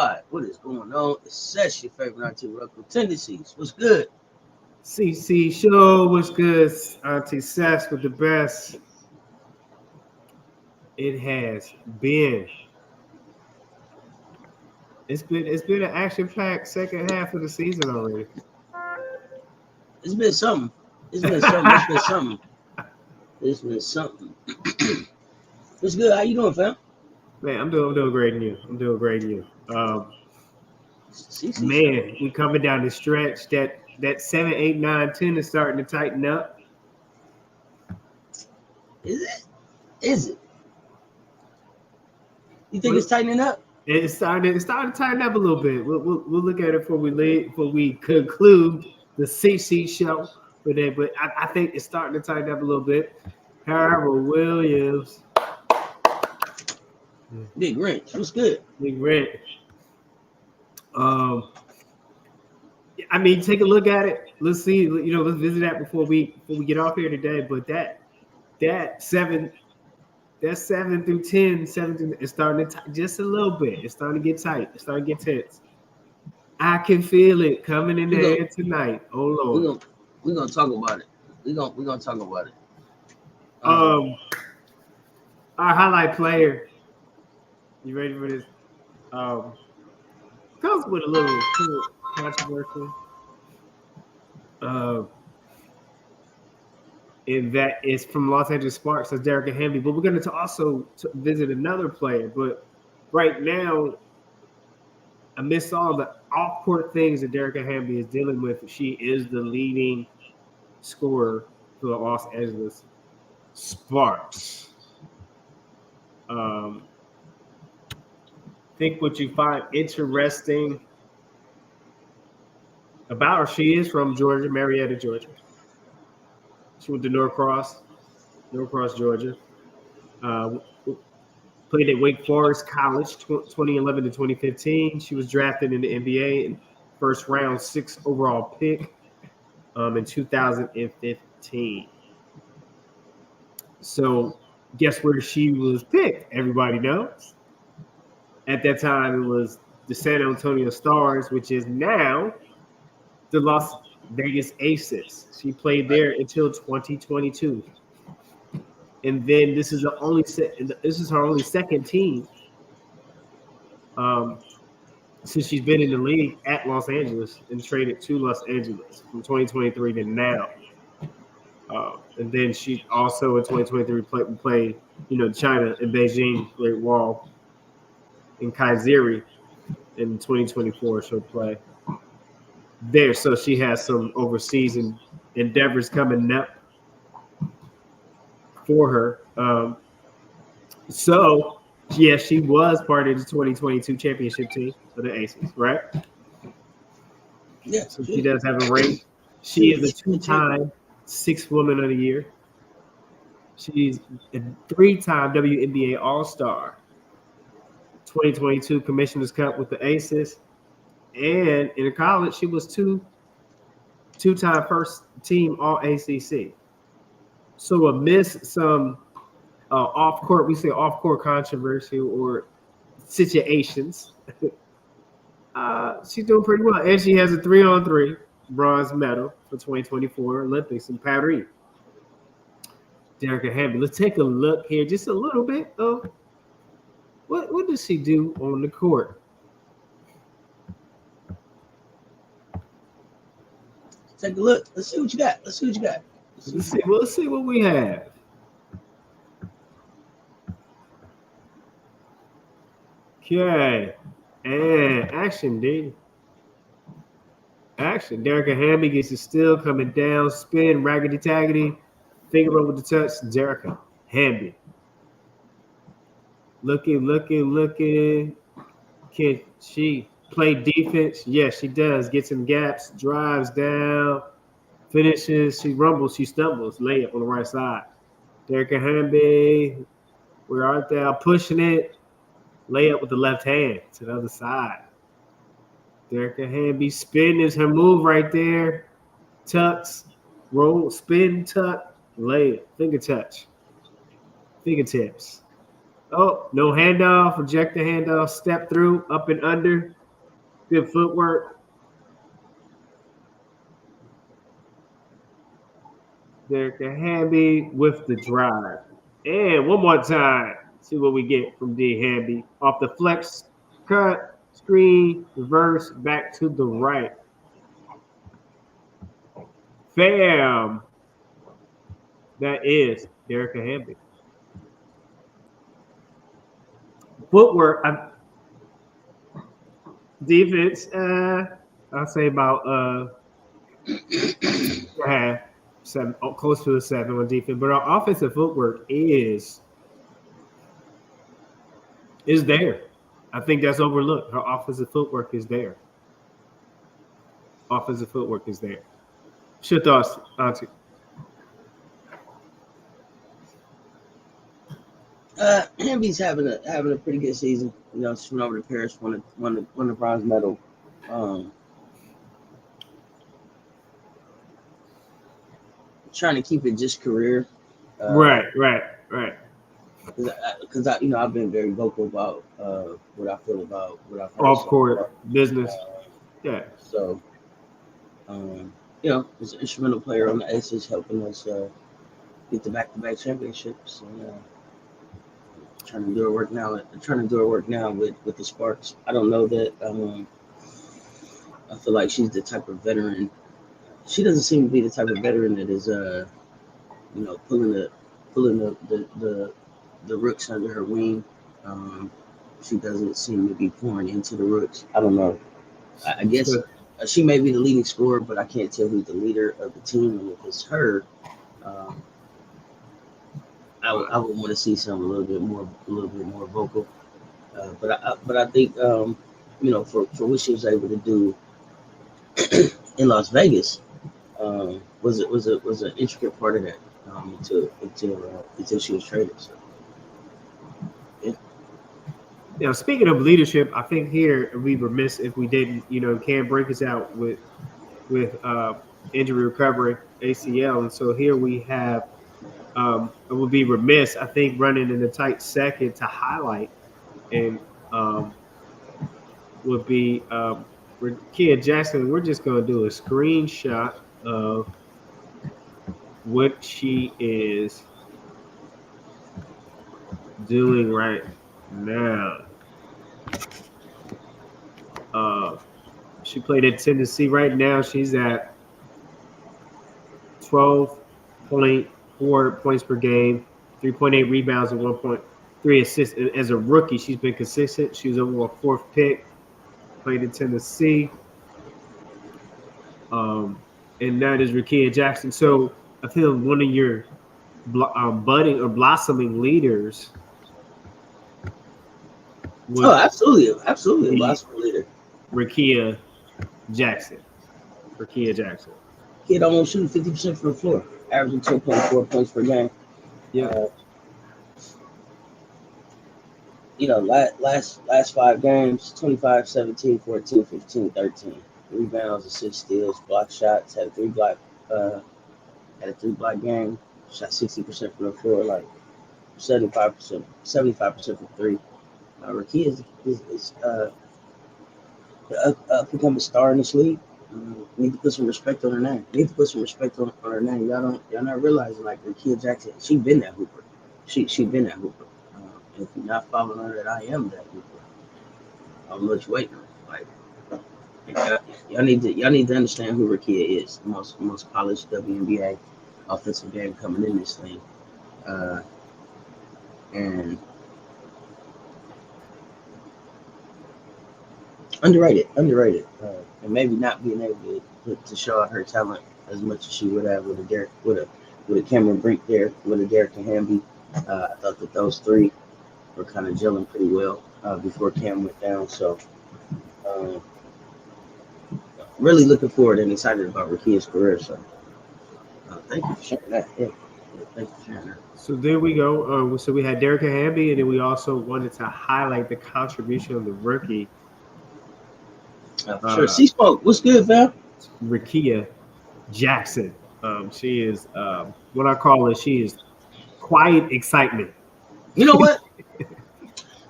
squad. What is going on? It's Sesh, your favorite auntie with Uncle Tendencies. What's good? CC Show was good. Auntie Sass with the best. It has been. It's been an action-packed second half of the season already. It's been something. It's been something. It's been something. It's been something. What's good? How you doing, fam? Man, I'm doing great in you. I'm doing great in you. CC Man, we coming down the stretch. That 7, 8, 9, 10 is starting to tighten up. Is it? Is it? You think it's tightening up? It's starting to tighten up a little bit. We'll look at it before we conclude the CC show today. But I think it's starting to tighten up a little bit. Harold Williams. Big Wrench. What's good? Big Wrench. I mean, take a look at it. Let's see. Let's visit that before we get off here today. But that 7 through 10, 7 through, it's starting to just a little bit. It's starting to get tight. It's starting to get tense. I can feel it coming in the air tonight. Oh Lord. We're gonna talk about it. We're gonna talk about it. Our highlight player. You ready for this? Comes with a little controversy. And that is from Los Angeles Sparks, that's Derek Hamby. But we're going to also visit another player. But right now, amidst all the off-court things that Derek Hamby is dealing with, she is the leading scorer for the Los Angeles Sparks. I think what you find interesting about her, she is from Georgia, Marietta, Georgia. She went to Norcross, Georgia. Played at Wake Forest College 2011 to 2015. She was drafted in the NBA in first round, 6th overall pick in 2015. So guess where she was picked? Everybody knows. At that time, it was the San Antonio Stars, which is now the Las Vegas Aces. She played there until 2022, and then this is her only second team since she's been in the league at Los Angeles and traded to Los Angeles from 2023 to now. And then she also in 2023 played China and Beijing, Great Wall, and Kayseri. In 2024 she'll play there, so she has some overseas endeavors coming up for her. So yeah, she was part of the 2022 championship team for the Aces, right? Yeah. So she does have a ring. She is a 2-time 6th Woman of the Year. She's a 3-time WNBA All-Star. 2022 Commissioner's Cup with the Aces. And in college, she was two-time first team All ACC. So amidst some off-court controversy or situations, she's doing pretty well. And she has a 3-on-3 bronze medal for 2024 Olympics in Paris. Derek Hamby. Let's take a look here, just a little bit of what does she do on the court. Take a look. Let's see what you got. Let's see what we have. Okay. And action, D. Action. Derek Hamby gets it still coming down. Spin, raggedy taggedy. Finger roll with the touch. Derek Hamby. Looking. Can she play defense? Yes, she does. Gets some gaps, drives down, finishes. She rumbles, she stumbles. Layup on the right side. Derek Hamby, we're out there pushing it. Layup with the left hand to the other side. Derek Hamby spin is her move right there. Tucks, roll, spin, tuck, layup, finger touch, fingertips. Oh, no handoff, reject the handoff, step through, up and under. Good footwork. Derrick Hamby with the drive. And one more time. See what we get from D. Hamby. Off the flex, cut, screen, reverse, back to the right. Fam. That is Derrick Hamby. Footwork. Defense. I'll say about half. 7, close to the 7 on defense. But our offensive footwork is there. I think that's overlooked. Her offensive footwork is there. Offensive footwork is there. What's your thoughts, Auntie? Hamby's having a pretty good season. You know, she went over to Paris, won the bronze medal. Trying to keep it just career. Right. Because I've been very vocal about what I feel about what I've heard. Off court business. Yeah. So, as an instrumental player on the Aces, helping us get the back-to-back championships. Trying to do her work now with the Sparks. I don't know that. I feel like she's the type of veteran. She doesn't seem to be the type of veteran that is pulling the rooks under her wing. She doesn't seem to be pouring into the rooks. I don't know. I guess she may be the leading scorer, but I can't tell who's the leader of the team. And if it's her, I would want to see something a little bit more vocal. But I think for what she was able to do in Las Vegas was an intricate part of that until she was traded. So. Now, speaking of leadership, I think here we'd be remiss if we didn't, Cam break us out with injury recovery, ACL. And so here we have, it would be remiss, I think, running in a tight second to highlight and would be Kia Jackson. We're just going to do a screenshot of what she is doing right now. She played at Tennessee. Right now, she's at 12.4 points per game, 3.8 rebounds, and 1.3 assists. As a rookie, she's been consistent. She was over a 4th pick. Played in Tennessee. And that is Rickea Jackson. So I feel one of your budding or blossoming leaders. Absolutely, blossoming leader. Rickea Jackson. Kid almost shooting 50% from the floor, averaging 2.4 points per game. Yeah. Last 5 games, 25, 17, 14, 15, 13. Rebounds, assists, steals, block shots, had a 3-block game, shot 60% from the floor, like 75% from 3. Rickea is become a star in this league. Need to put some respect on her name. Y'all not realizing, like, Rickea Jackson, she been that hooper. She been that hooper. If you're not following her, that I am that hooper. I'm much waiting. Like, y'all need to understand who Rickea is. The most polished WNBA offensive game coming in this thing, and underrated, and maybe not being able to show out her talent as much as she would have with a Cameron Brink there, with a Derrick Hamby. I thought that those 3 were kind of gelling pretty well before Cam went down. So really looking forward and excited about Rickea's career. So thank you for sharing that. Yeah, thank you for sharing that. So there we go. So we had Derrick Hamby, and then we also wanted to highlight the contribution of the rookie. Sure. C-Smoke, what's good, fam? Rickea Jackson. She is what I call it. She is quiet excitement. You know what?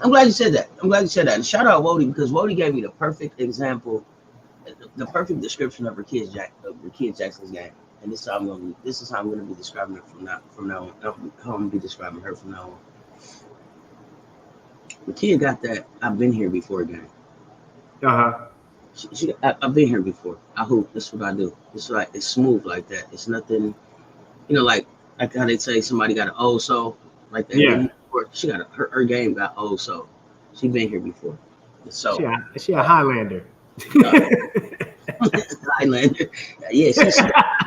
I'm glad you said that. And shout out Wody because Wody gave me the perfect example, the perfect description of Rakia Jackson's game. And this is how I'm gonna be describing it from now on. How I'm gonna be describing her from now on. Rakia got that I've been here before game. I've been here before. I hoop. This is what I do. It's smooth like that. It's nothing, like how they say somebody got an old soul, like they've been here before. She got her game got old soul. She been here before. So she a Highlander. Highlander. Yeah, she's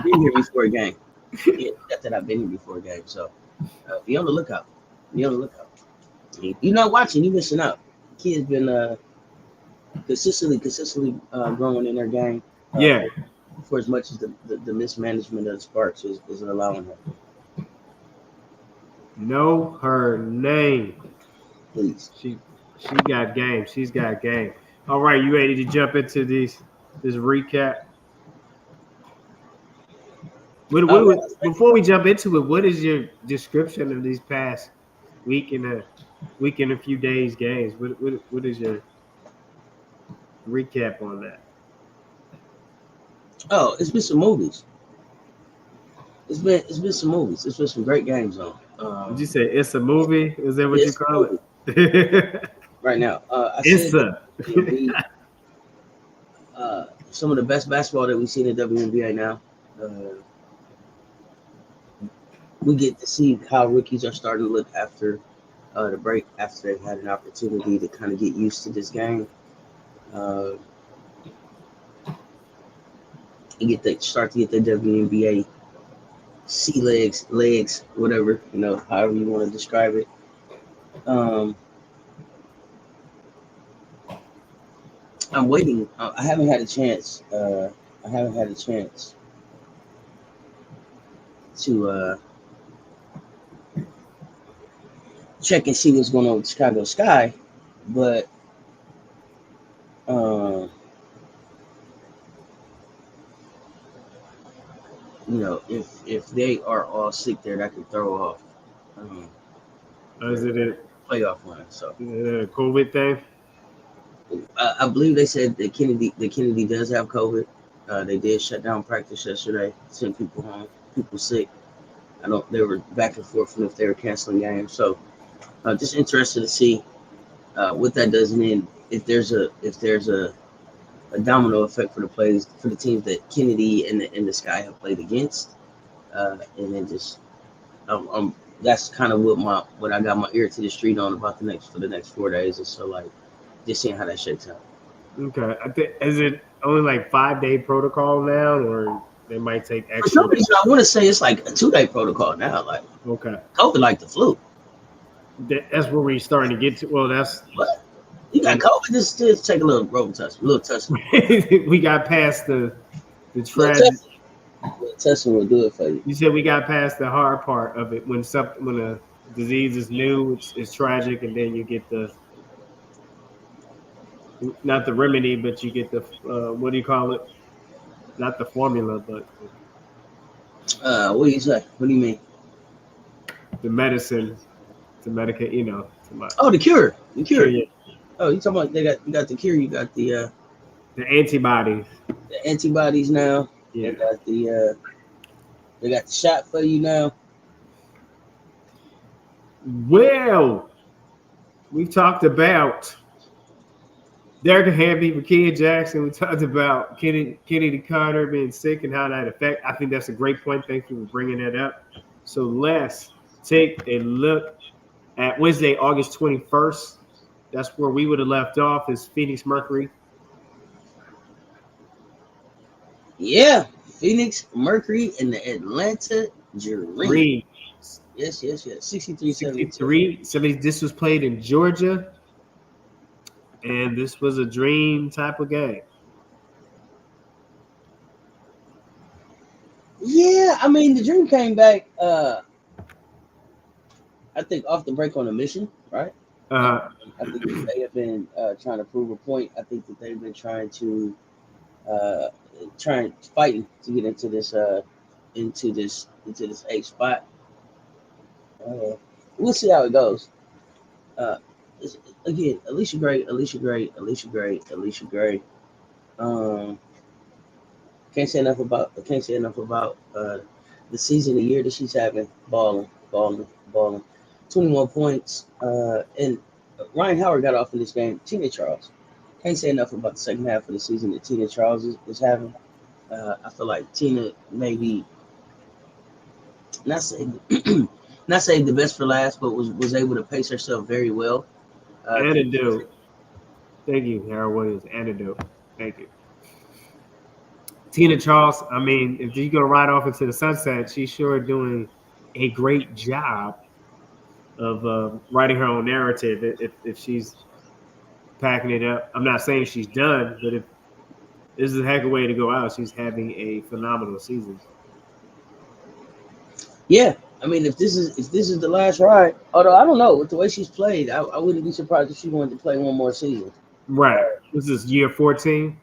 been here before a game. Yeah, that I've been here before a game. So be on the lookout. Be on the lookout. You're not watching. You're missing out. Kid's been consistently growing in their game. For as much as the mismanagement of the Sparks isn't allowing her. Know her name. Please. She got game. She's got game. All right, you ready to jump into this recap? Before we jump into it, what is your description of these past week and a few days games? What is your recap on that? Oh, it's been some movies. It's been some movies. It's been some great games on. Did you say it's a movie? Is that what you call it? Right now, some of the best basketball that we've seen in WNBA now. We get to see how rookies are starting to look after the break, after they've had an opportunity to kind of get used to this game. Start to get the WNBA sea legs, whatever, however you want to describe it. I'm waiting. I haven't had a chance. To check and see what's going on with Chicago Sky, but if they are all sick there, that could throw off is it a playoff run. So a COVID thing? I believe they said that Kennedy does have COVID. They did shut down practice yesterday, send people home, people sick. They were back and forth from if they were canceling games. So just interested to see what that does, and then if there's a domino effect for the teams that Kennedy and the Sky have played against, and then just that's kind of what I got my ear to the street on about the next 4 days, and so just seeing how that shakes out. Okay, is it only like 5-day protocol now, or they might take extra? For some reason, I want to say it's like a 2-day protocol now. Okay, COVID like the flu. That's where we're starting to get to. Well, that's what you got COVID. Just take a little roll test, a little test. We got past the tragic. Testing will do it for you. You said we got past the hard part of it when a disease is new, it's tragic, and then you get not the remedy, but you get the what do you call it? Not the formula, but what do you say? What do you mean? The medicine, to medicate, the cure. The cure. Yeah. Oh, you talking about you got the cure? You got the antibodies. The antibodies now. Yeah. They got the shot for you now. Well, we talked about Derrick Hamby, Rakia Jackson. We talked about Kennedy Carter being sick and how that affects. I think that's a great point. Thank you for bringing that up. So let's take a look at Wednesday, August 21st. That's where we would have left off, is Phoenix Mercury. Yeah, Phoenix Mercury and the Atlanta Dreams. Yes. 63-73. This was played in Georgia, and this was a dream type of game. Yeah, I mean, the Dream came back, I think, off the break on a mission, right? I think that they have been trying to prove a point. I think that they've been fighting to get into this 8th spot. We'll see how it goes. again, Alicia Gray, Alicia Gray, Alicia Gray, Alicia Gray. Um, can't say enough about the season, the year that she's having, balling, balling, balling. 21 points. And Ryan Howard got off in this game. Tina Charles. Can't say enough about the second half of the season that Tina Charles is having. I feel like Tina maybe not say not say the best for last, but was able to pace herself very well. Antidote. Thank you, Harold Williams. Antidote. Thank you. Tina Charles, I mean, if you go right off into the sunset, she's sure doing a great job of writing her own narrative. If she's packing it up, I'm not saying she's done, but if this is a heck of a way to go out, she's having a phenomenal season. Yeah, I mean, if this is the last ride, although I don't know with the way she's played, I wouldn't be surprised if she wanted to play one more season. Right. This is year 14.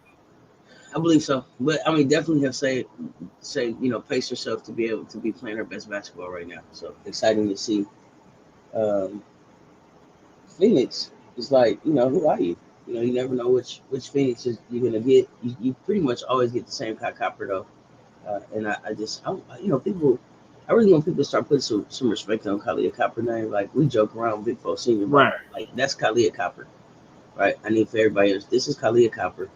I believe so, but I mean, definitely have say pace herself to be able to be playing her best basketball right now. So exciting to see. Um, Phoenix is like, who are you? You never know which Phoenix you're gonna get. You pretty much always get the same Kai Copper though, and people. I really want people to start putting some respect on Kalia Copper name. Like we joke around Big Four Senior, Right. Like that's Kalia Copper, right? I need for everybody else. This is Kalia Copper.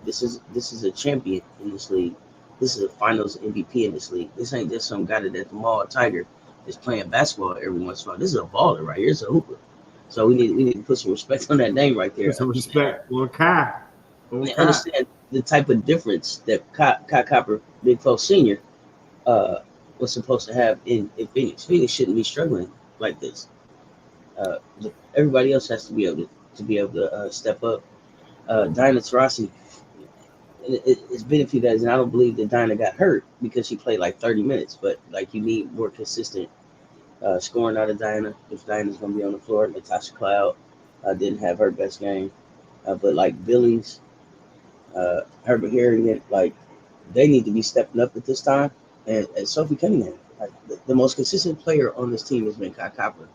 This is a champion in this league. This is a Finals MVP in this league. This ain't just some guy that at the mall Tiger is playing basketball every once in a while. This is a baller right here. It's a hooper. So we need to put some respect on that name right there. Put some respect on Kai. Understand the type of difference that Kai Copper, Big Four Senior, was supposed to have in Phoenix. Phoenix shouldn't be struggling like this. Everybody else has to be able to step up. Dinah Taurasi, it's been a few days, and I don't believe that Dinah got hurt because she played like 30 minutes. But like you need more consistent scoring out of Dinah if Dinah's going to be on the floor. Natasha Cloud didn't have her best game, but like Billings, Herbert Harrigan, like they need to be stepping up at this time. And Sophie Cunningham, like the most consistent player on this team has been Kai Copper.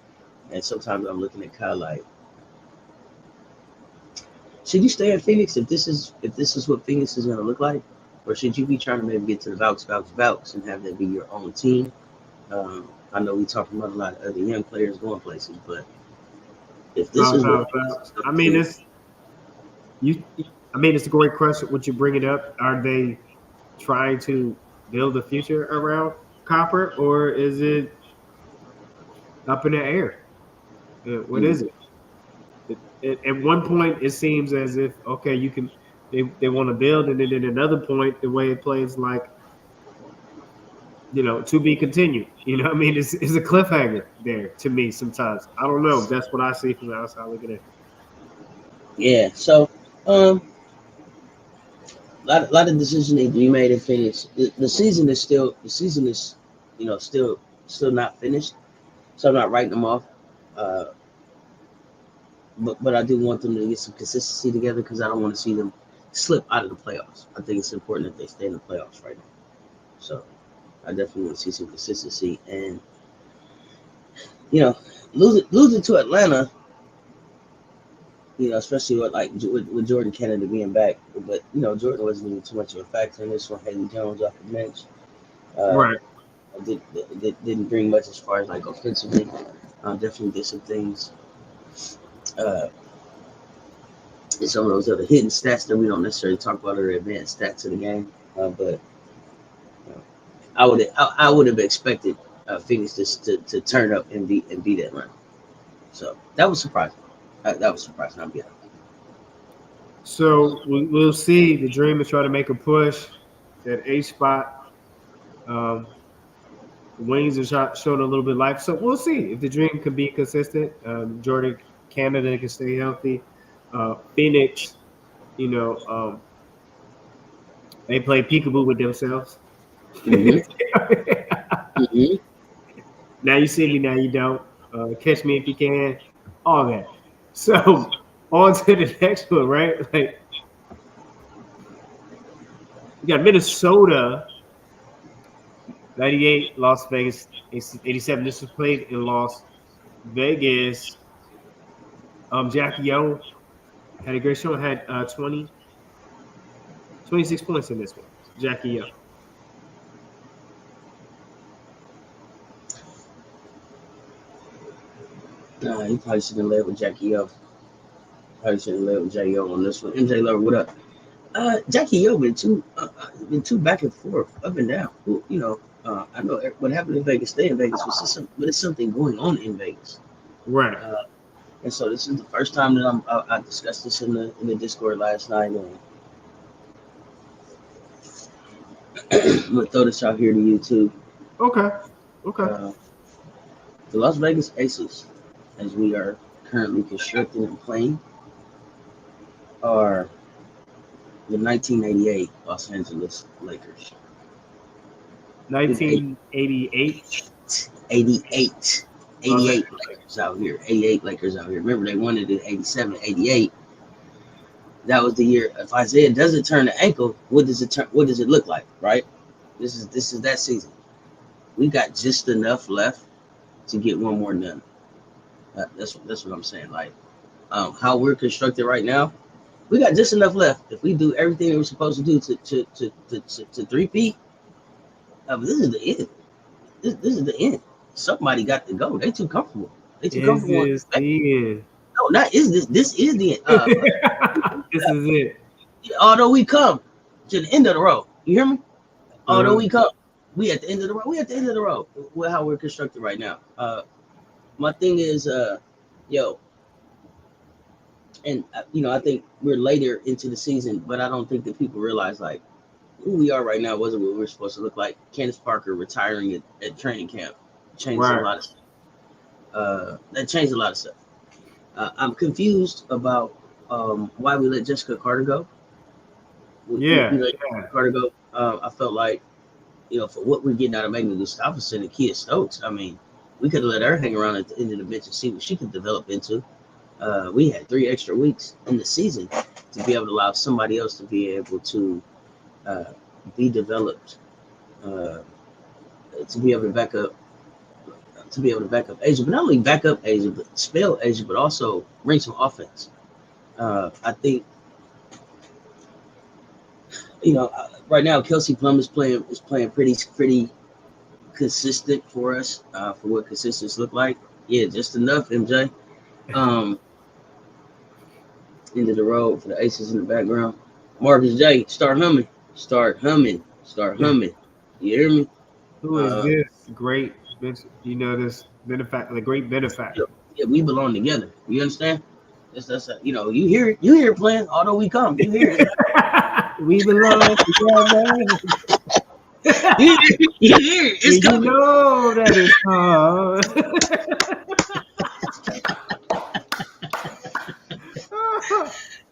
And sometimes I'm looking at Kai like, should you stay at Phoenix if this is what Phoenix is going to look like, or should you be trying to maybe get to the Vouks and have that be your own team? I know we talking about a lot of other young players going places, but if this is what I mean, it's a great question. What you bring it up? Are they trying to build a future around Copper, or is it up in the air? What is it? At one point, it seems as if you can. They want to build, and then at another point, the way it plays, like to be continued. I mean, it's a cliffhanger there to me sometimes. I don't know. That's what I see from the outside looking in. Yeah. So, lot of decisions need to be made in Phoenix. The season is still still not finished, so I'm not writing them off. But I do want them to get some consistency together because I don't want to see them slip out of the playoffs. I think it's important that they stay in the playoffs right now. So I definitely want to see some consistency and losing to Atlanta. Especially with Jordan Kennedy being back, but Jordan wasn't even too much of a factor in this one. Haley Jones off the bench, Right. Didn't bring much as far as like offensively. Definitely did some things. And some of those other hidden stats that we don't necessarily talk about are advanced stats of the game. But I would have expected Phoenix to turn up and beat Atlanta. So that was surprising. That was surprising. I'll be honest. So we'll see. The Dream is trying to make a push at A spot. The Wings are showing a little bit of life. So we'll see if the Dream can be consistent. Jordan Canada can stay healthy. Phoenix, they play peekaboo with themselves. Mm-hmm. Now you see me, now you don't. Catch me if you can. All that. So on to the next one, right? Like you got Minnesota, 98, Las Vegas, 87. This was played in Las Vegas. Jackie O had a great show. Had 26 points in this one. Jackie O. Nah, he probably should have led with Jackie O. Probably should have led with Jackie O on this one. MJ Lover, what up? Jackie O been too back and forth, up and down. I know what happened in Vegas. Stay in Vegas, but it's something going on in Vegas. Right. And so this is the first time that I discussed this in the Discord last night. And I'm gonna throw this out here to you too. Okay. The Las Vegas Aces, as we are currently constructing and playing, are the 1988 Los Angeles Lakers. 1988. 88 Lakers out here. 88 Lakers out here. Remember, they won it in 87, 88. That was the year. If Isaiah doesn't turn the ankle, what does it look like, right? This is that season. We got just enough left to get one more done. That's what I'm saying. Like, how we're constructed right now, we got just enough left. If we do everything that we're supposed to do to three-peat, this is the end. This is the end. Somebody got to go. They too comfortable. They too comfortable. Is this the end? No, not is this. This is the end. This is it. Although we come to the end of the road, you hear me? Although we come, we at the end of the road. We at the end of the road. With how we're constructed right now. My thing is, and I think we're later into the season, but I don't think that people realize like who we are right now wasn't what we're supposed to look like. Candace Parker retiring at training camp changed a lot of stuff. That changed a lot of stuff. I'm confused about why we let Jessica Carter go. Carter go. I felt like, for what we're getting out of Megan Gustafson and Kia Stokes, I mean, we could have let her hang around at the end of the bench and see what she could develop into. We had 3 extra weeks in the season to be able to allow somebody else to be able to be developed, to be able to back up Asia, but not only back up Asia, but spell Asia, but also bring some offense. I think, right now Kelsey Plum is playing pretty consistent for us, for what consistency look like. Yeah, just enough, MJ. End of the road for the Aces in the background. Marcus J, start humming. You hear me? Who is this great? This benefactor, the great benefactor. Yeah, we belong together. You understand? That's you hear it playing. Although we come, you hear it. We belong together. you hear it. It's coming. You know that it's hard.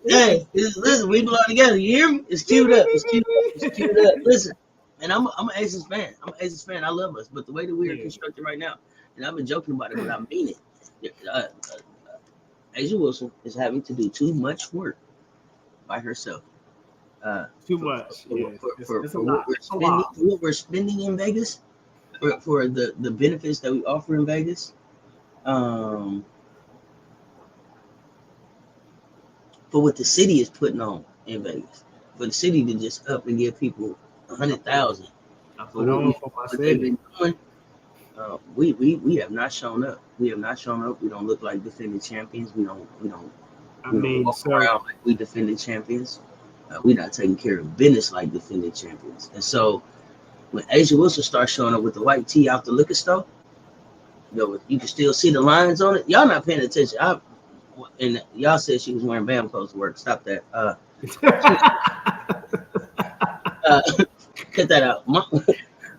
Hey, listen, we belong together. You hear me? It's queued up. Listen, and I'm an Aces fan. I love us, but the way that we are constructed right now, and I've been joking about it, but I mean it. Asia Wilson is having to do too much work by herself. Too much. For what we're spending in Vegas, for the benefits that we offer in Vegas, for what the city is putting on in Vegas, for the city to just up and give people 100,000 for what they've been doing. We have not shown up. We don't look like defending champions. We don't walk around like we defending champions. We're not taking care of business like defending champions. And so when Asia Wilson starts showing up with the white tee out the liquor store, you can still see the lines on it. Y'all not paying attention. And y'all said she was wearing BAM clothes to work. Stop that. Cut that out.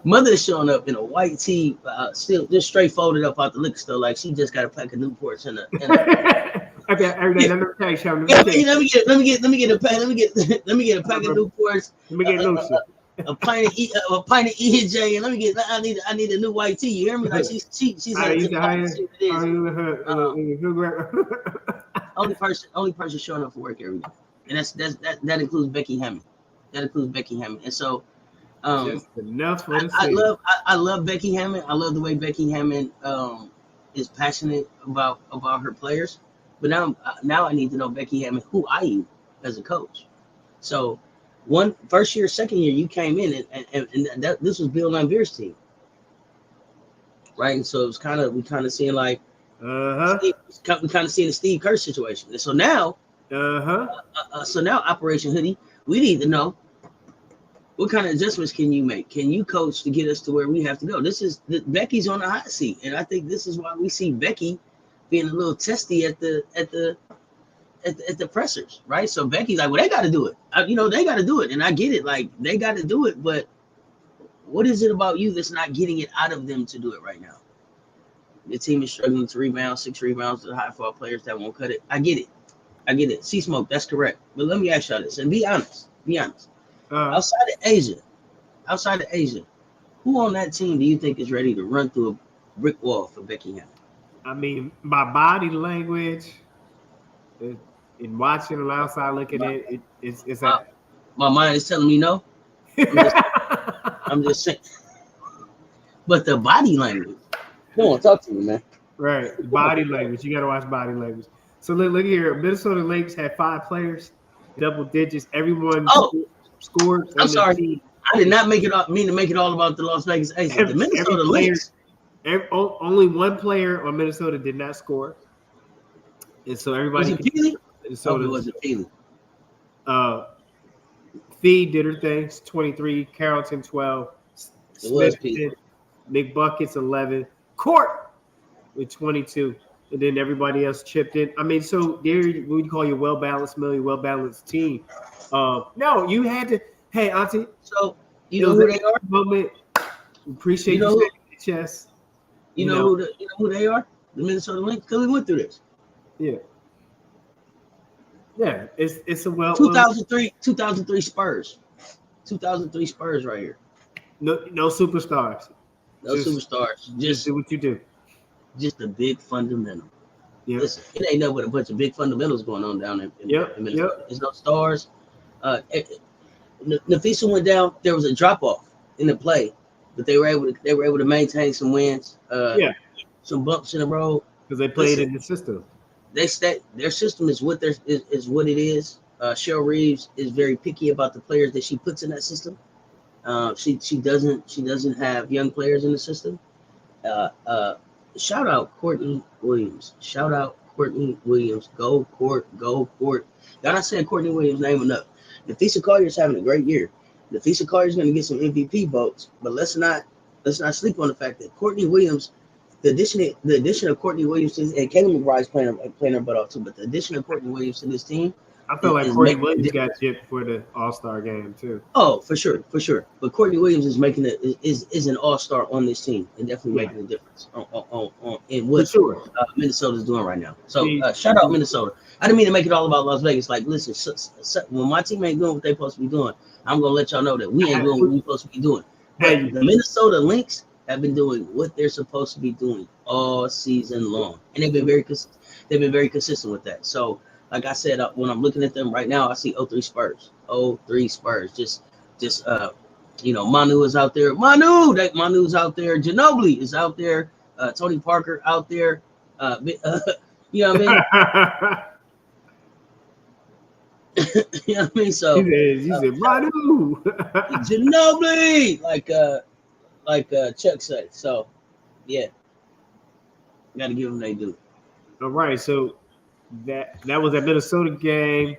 Mother is showing up in a white tee, still just straight folded up out the liquor store, like she just got a pack of Newports in a. Okay, let me get a pack of Newports. Let me get Lucia. A pint of EJ, and I need a new white tee. You hear me? Like she's only person showing up for work every day, and that includes Becky Hammond. And so just enough for I love Becky Hammond. I love the way Becky Hammond is passionate about her players. But now I need to know, Becky Hammond, who are you as a coach? So, first year, second year, you came in and this was Bill Laimbeer's team, right? And so it was we kind of seeing like, we kind of seeing the Steve Kerr situation. And so now, Operation Hoodie, we need to know what kind of adjustments can you make? Can you coach to get us to where we have to go? Becky's on the hot seat, and I think this is why we see Becky being a little testy at the pressers, right? So Becky's like, well, they got to do it. They got to do it, and I get it. Like, they got to do it, but what is it about you that's not getting it out of them to do it right now? The team is struggling to rebound, 6 rebounds to the high-fall players that won't cut it. I get it. See smoke, that's correct. But let me ask y'all this, and be honest. Outside of Asia, who on that team do you think is ready to run through a brick wall for Becky Hammond? I mean, by body language, in watching it outside looking at it, it's my mind is telling me no. I'm just saying. But the body language. Come on, talk to me, man. Right, body language. You got to watch body language. So look here. Minnesota Lynx had 5 players, double digits. Everyone scored. I'm sorry. I did not mean to make it all about the Las Vegas Aces. The Minnesota Lynx. Only one player on Minnesota did not score. And so everybody. Was it Peely? Minnesota was it Peely? Fee did her thing, 23. Carrollton, 12. Smith, Nick Buckets, 11. Court with 22. And then everybody else chipped in. I mean, so there, what you call your well-balanced team. No, you had to. Hey, Auntie. So you know who they are. Moment. Appreciate you saying the chest. You know who they are? The Minnesota Lynx. Because we went through this. Yeah. Yeah, it's a 2003 Spurs. 2003 Spurs right here. No superstars. No superstars. Just do what you do. Just a big fundamental. Yeah. Listen, it ain't nothing but a bunch of big fundamentals going on down in Minnesota. Yep. There's no stars. Nafisa went down. There was a drop off in the play, but they were able to maintain some wins. Some bumps in the road because they played in the system. Their system is what it is. Cheryl Reeves is very picky about the players that she puts in that system. She doesn't have young players in the system. Shout out Courtney Williams. Go Court. Y'all not saying Courtney Williams' name enough. Nafisa Collier's having a great year. Nafisa Collier's going to get some MVP votes, but let's not sleep on the fact that Courtney Williams, the addition of Courtney Williams and Kayla McBride's playing her butt off too, but the addition of Courtney Williams to this team. I feel like Courtney Williams got chipped for the All-Star game too. Oh, for sure. But Courtney Williams is making is an All-Star on this team and definitely making a difference on in what Minnesota's doing right now. So shout out Minnesota. I didn't mean to make it all about Las Vegas. Like, listen, when my team ain't doing what they're supposed to be doing, I'm gonna let y'all know that we ain't doing what we're supposed to be doing. But the Minnesota Lynx have been doing what they're supposed to be doing all season long, and they've been very consistent with that. So, like I said, when I'm looking at them right now, I see 03 Spurs. Just Manu is out there. Manu's out there. Ginobili is out there. Tony Parker out there. You know what I mean? You know what I mean? So he said Manu. Ginobili, like Chuck said. So yeah, got to give them they do. All right, so that was that Minnesota game.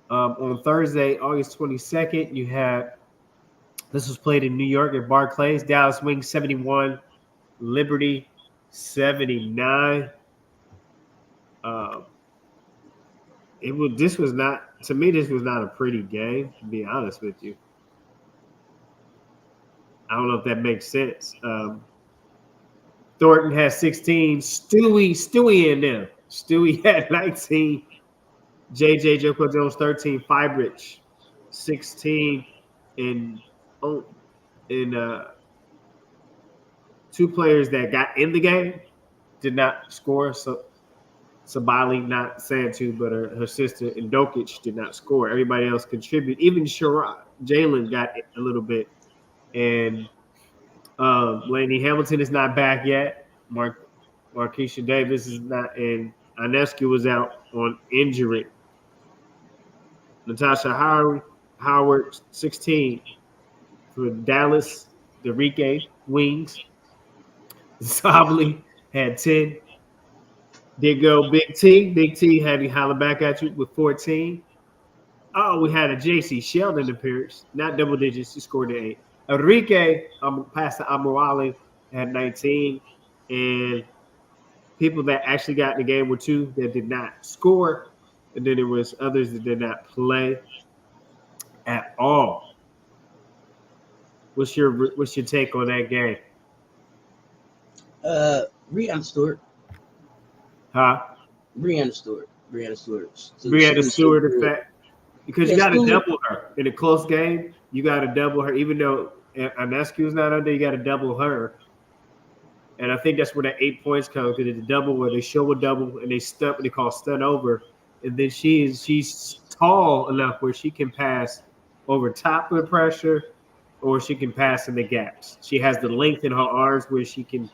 On Thursday, August 22nd, you had this was played in New York at Barclays. Dallas Wings 71, Liberty 79. This was not a pretty game, to be honest with you. I don't know if that makes sense. Thornton had 16. Stewie in there. Stewie had 19. JJ Joko Jones 13. Fibrich 16. And two players that got in the game did not score. So Sabali, not Santu, but her sister, and Dokic did not score. Everybody else contributed. Even Jalen got a little bit. And Laney Hamilton is not back yet. Markeisha Davis is not, and Ionescu was out on injury. Natasha Howard 16 for Dallas. Derike Wings. Sobley had 10. Did go Big T. Big T had me holler back at you with 14. Oh, we had a JC Sheldon appearance, not double digits. He scored an 8. Enrique Pastor Amorale had 19. And people that actually got in the game were 2 that did not score. And then there was others that did not play at all. What's your take on that game? Breanna Stewart. Huh? Breanna Stewart. Breanna Stewart. Brianna Super Stewart good. effect. Because you Yeah, got to Stewart. double her in a close game. You got to double her, even though Ionescu's not under. You got to double her, and I think that's where that 8 points come because it's a double where they show a double and they step. They call stun over, and then she's tall enough where she can pass over top of the pressure, or she can pass in the gaps. She has the length in her arms where she can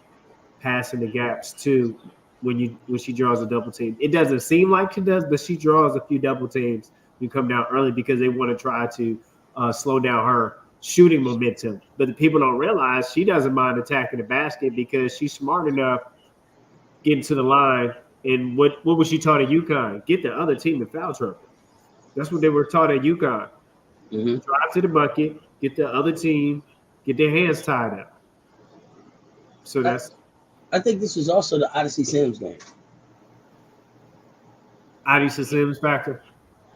pass in the gaps too when she draws a double team. It doesn't seem like she does, but she draws a few double teams who come down early because they want to try to slow down her shooting momentum. But the people don't realize she doesn't mind attacking the basket because she's smart enough getting to the line. And what was she taught at UConn? Get the other team in foul trouble. That's what they were taught at UConn. Mm-hmm. Drive to the bucket, get the other team, get their hands tied up. So that's I think this was also the Odyssey Sims game. Odyssey Sims factor.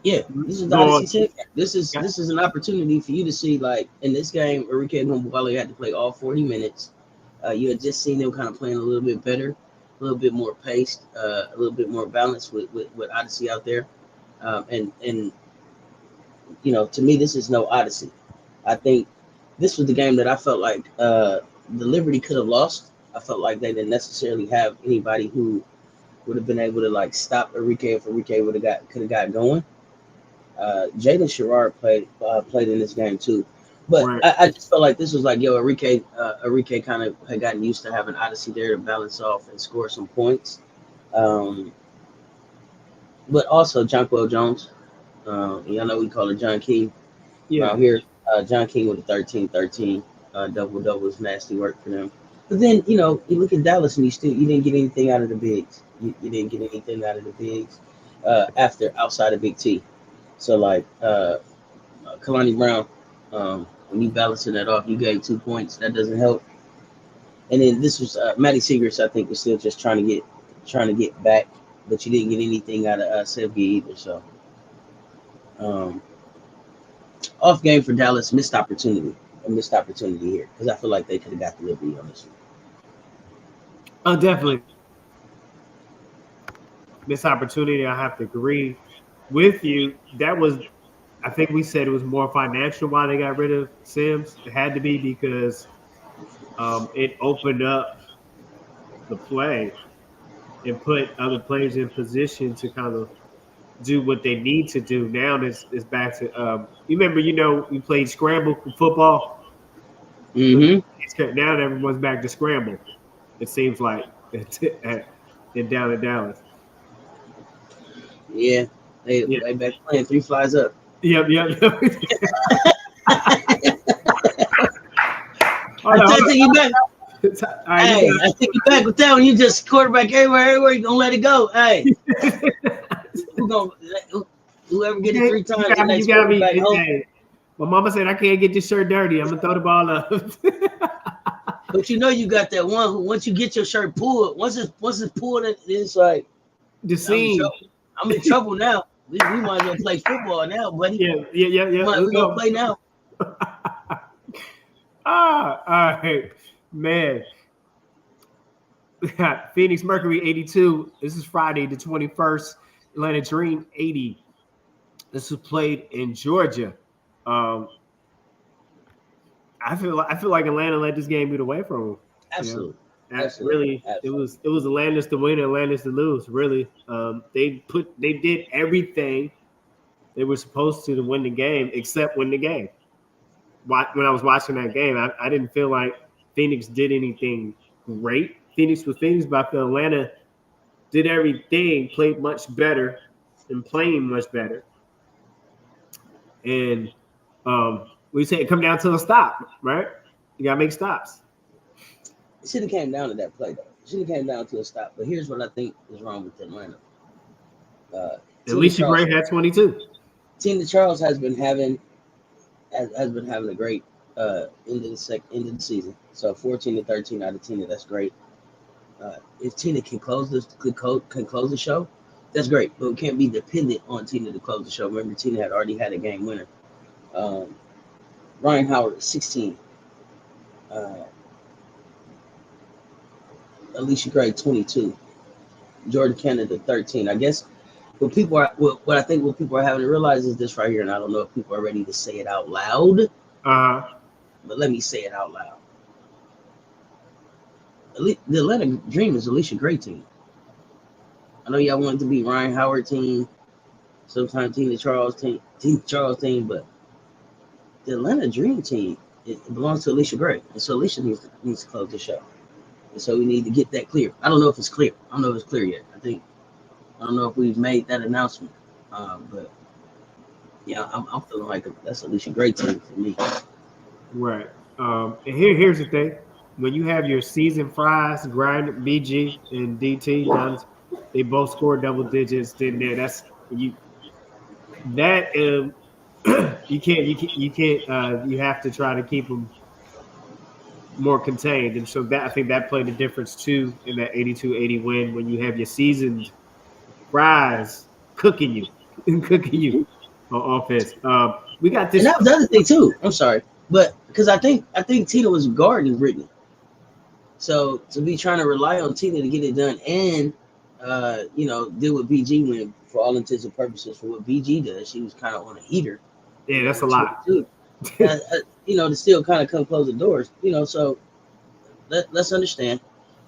Yeah, this is the Go Odyssey on. Sims game. This is an opportunity for you to see, like, in this game, Enrique Nwabali had to play all 40 minutes. You had just seen them kind of playing a little bit better, a little bit more paced, a little bit more balanced with Odyssey out there. And to me, this is no Odyssey. I think this was the game that I felt like the Liberty could have lost. I felt like they didn't necessarily have anybody who would have been able to like stop Enrique if Enrique could have got going. Jaden Sherrard played in this game too, but Right. I just felt like this was like Enrique kind of had gotten used to having Odyssey there to balance off and score some points. But also Jonquel Jones, y'all know we call it John King Yeah. around here. John King with a 13-13 double is nasty work for them. But then you look at Dallas and you didn't get anything out of the bigs. You didn't get anything out of the bigs outside of Big T. So like Kalani Brown, when you balancing that off, you gave 2 points. That doesn't help. And then this was Maddie Segrist. I think was still just trying to get back, but you didn't get anything out of Sevgi either. So off game for Dallas, a missed opportunity here because I feel like they could have got the Liberty on this one. Oh, definitely. This opportunity, I have to agree with you. That was, I think we said it was more financial why they got rid of Sims. It had to be because it opened up the play and put other players in position to kind of do what they need to do. Now it's back to you remember, we played scramble football. Mm-hmm. Now everyone's back to scramble. It seems like in down in Dallas. Yeah, they back playing 3 flies up. Yep. I take you back. Hey, I take you back with that one. You just quarterback everywhere. You gonna let it go. Hey, whoever get it 3 times, you gotta be. Hey, my mama said I can't get this shirt dirty. I'm gonna throw the ball up. But you got that one who once you get your shirt pulled, once it's pulled, it's like the scene. I'm in trouble now. We might as well play football now, buddy. Yeah. We gonna play now. All right, man. Phoenix Mercury 82. This is Friday the 21st. Atlanta Dream 80. This was played in Georgia. I feel like Atlanta let this game get away from them. Absolutely. Really, Absolutely. It was Atlanta's to win, Atlanta's to lose. Really, they did everything they were supposed to win the game, except win the game. When I was watching that game, I didn't feel like Phoenix did anything great. Phoenix was Phoenix, but I feel Atlanta did everything, played much better, and playing much better. And we say it come down to a stop, right? You gotta make stops. It should have came down to that play though. It should have came down to a stop. But here's what I think is wrong with Atlanta. Tina Alicia Charles, Gray had 22. Tina Charles has been having a great end of the season. So 14 to 13 out of Tina, that's great. If Tina can close the show, that's great. But we can't be dependent on Tina to close the show. Remember, Tina had already had a game winner. Ryan Howard 16. Alicia Gray 22. Jordan Canada 13. I guess what I think what people are having to realize is this right here, and I don't know if people are ready to say it out loud. But let me say it out loud. The Atlanta Dream is Alicia Gray team. I know y'all want it to be Ryan Howard team, sometimes Tina Charles team, but the Atlanta Dream team it belongs to Alicia Gray, and so Alicia needs to close the show, and so we need to get that clear. I don't know if it's clear. I don't know if it's clear yet. I don't know if we've made that announcement, but yeah, I'm feeling like that's Alicia Gray team for me. Right. And here's the thing: when you have your season fries, grind BG and DT done, they both scored double digits. Then there, that's you. That you can't. You have to try to keep them more contained, and so that I think that played a difference too in that 82-80 win when you have your seasoned fries cooking you on offense. We got this. And that was the other thing too. I'm sorry, but because I think Tina was guarding Brittany, so to be trying to rely on Tina to get it done and deal with BG when for all intents and purposes for what BG does, she was kind of on a heater. Yeah, that's a lot. Too. To still kind of come close the doors. So let's understand.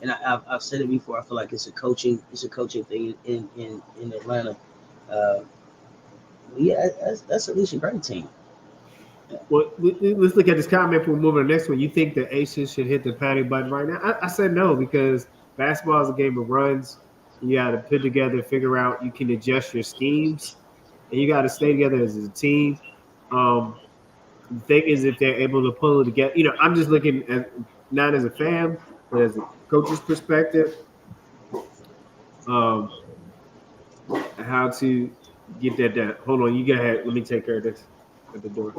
And I've said it before. I feel like it's a coaching thing in Atlanta. Yeah, that's Alicia Gray team. Yeah. Well, let's look at this comment before we move on to the next one. You think the Aces should hit the panic button right now? I said no because basketball is a game of runs. You got to put together, figure out. You can adjust your schemes, and you got to stay together as a team. The thing is, if they're able to pull it together, I'm just looking at not as a fan, but as a coach's perspective, how to get that done. Hold on, you go ahead. Let me take care of this at the door.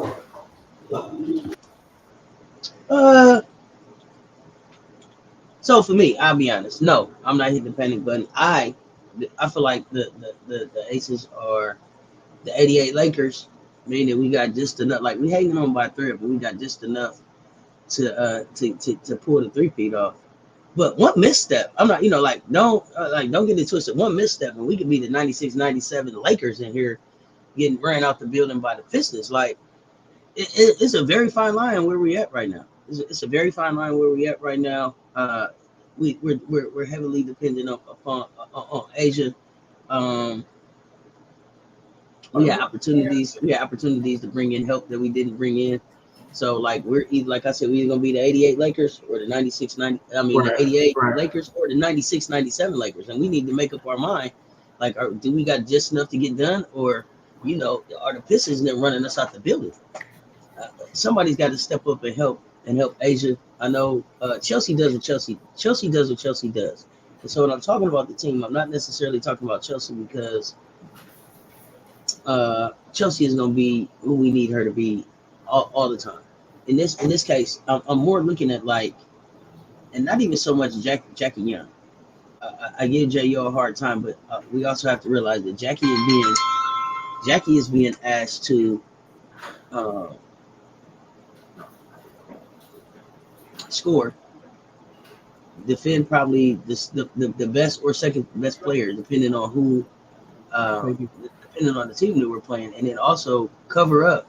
So for me, I'll be honest. No, I'm not hitting the panic button. I feel like the Aces are the '88 Lakers, meaning we got just enough. Like we hanging on by a thread, but we got just enough to pull the 3-peat off. But one misstep, I'm not, don't get it twisted. One misstep, and we could be the 96-97 Lakers in here getting ran out the building by the Pistons. Like it's a very fine line where we're at right now. It's a very fine line where we're at right now. We're heavily dependent upon Asia. We had opportunities to bring in help that we didn't bring in. So like like I said, we're either gonna be the '88 Lakers or the the '88 Lakers or the 96-97 Lakers, and we need to make up our mind. Like, do we got just enough to get done, or are the Pistons then running us out the building? Somebody's got to step up and help Asia. I know Chelsea does what Chelsea does. And so when I'm talking about the team, I'm not necessarily talking about Chelsea because Chelsea is going to be who we need her to be all the time. In this case, I'm more looking at and not even so much Jackie Young. I give J.O. a hard time, but we also have to realize that Jackie is being asked to score, defend probably the best or second best player, depending on who, depending on the team that we're playing, and then also cover up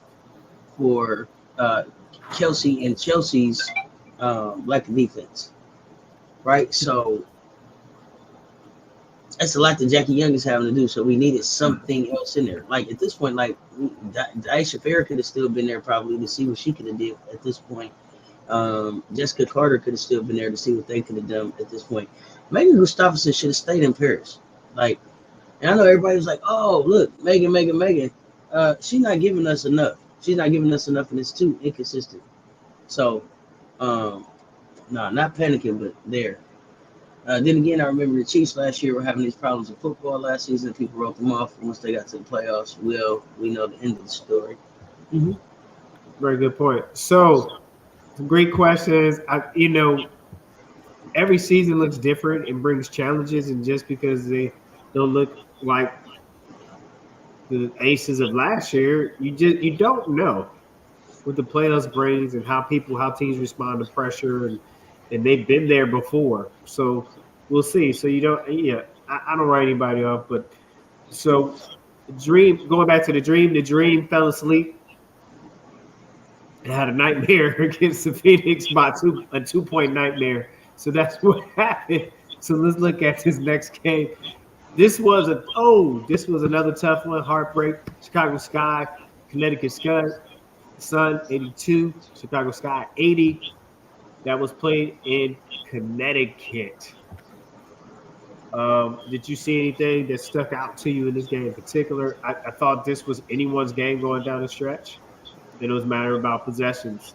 for Kelsey and Chelsea's lack of defense, right? So that's a lot that Jackie Young is having to do. So we needed something else in there. Like at this point, Aisha Farah could have still been there probably to see what she could have did at this point. Jessica Carter could have still been there to see what they could have done at this point. Megan Gustafson should have stayed in Paris. Like, and I know everybody was like, "Oh, look, Megan, Megan, Megan." She's not giving us enough. She's not giving us enough, and it's too inconsistent. So, um, no, not panicking, but there. Then again, I remember the Chiefs last year were having these problems in football last season. People wrote them off once they got to the playoffs. Well, we know the end of the story. Mm-hmm. Very good point. So, some great questions. Every season looks different and brings challenges, and just because they don't look like the aces of last year, you don't know what the playoffs brings and how teams respond to pressure, and they've been there before. So we'll see. So you don't, yeah, I don't write anybody off, but so dream going back to the dream fell asleep and had a nightmare against the Phoenix by a 2 point nightmare. So that's what happened. So let's look at this next game. This was another tough one. Heartbreak. Chicago Sky, Connecticut Sun 82, Chicago Sky 80. That was played in Connecticut. Did you see anything that stuck out to you in this game in particular? I thought this was anyone's game going down the stretch, and it was a matter about possessions.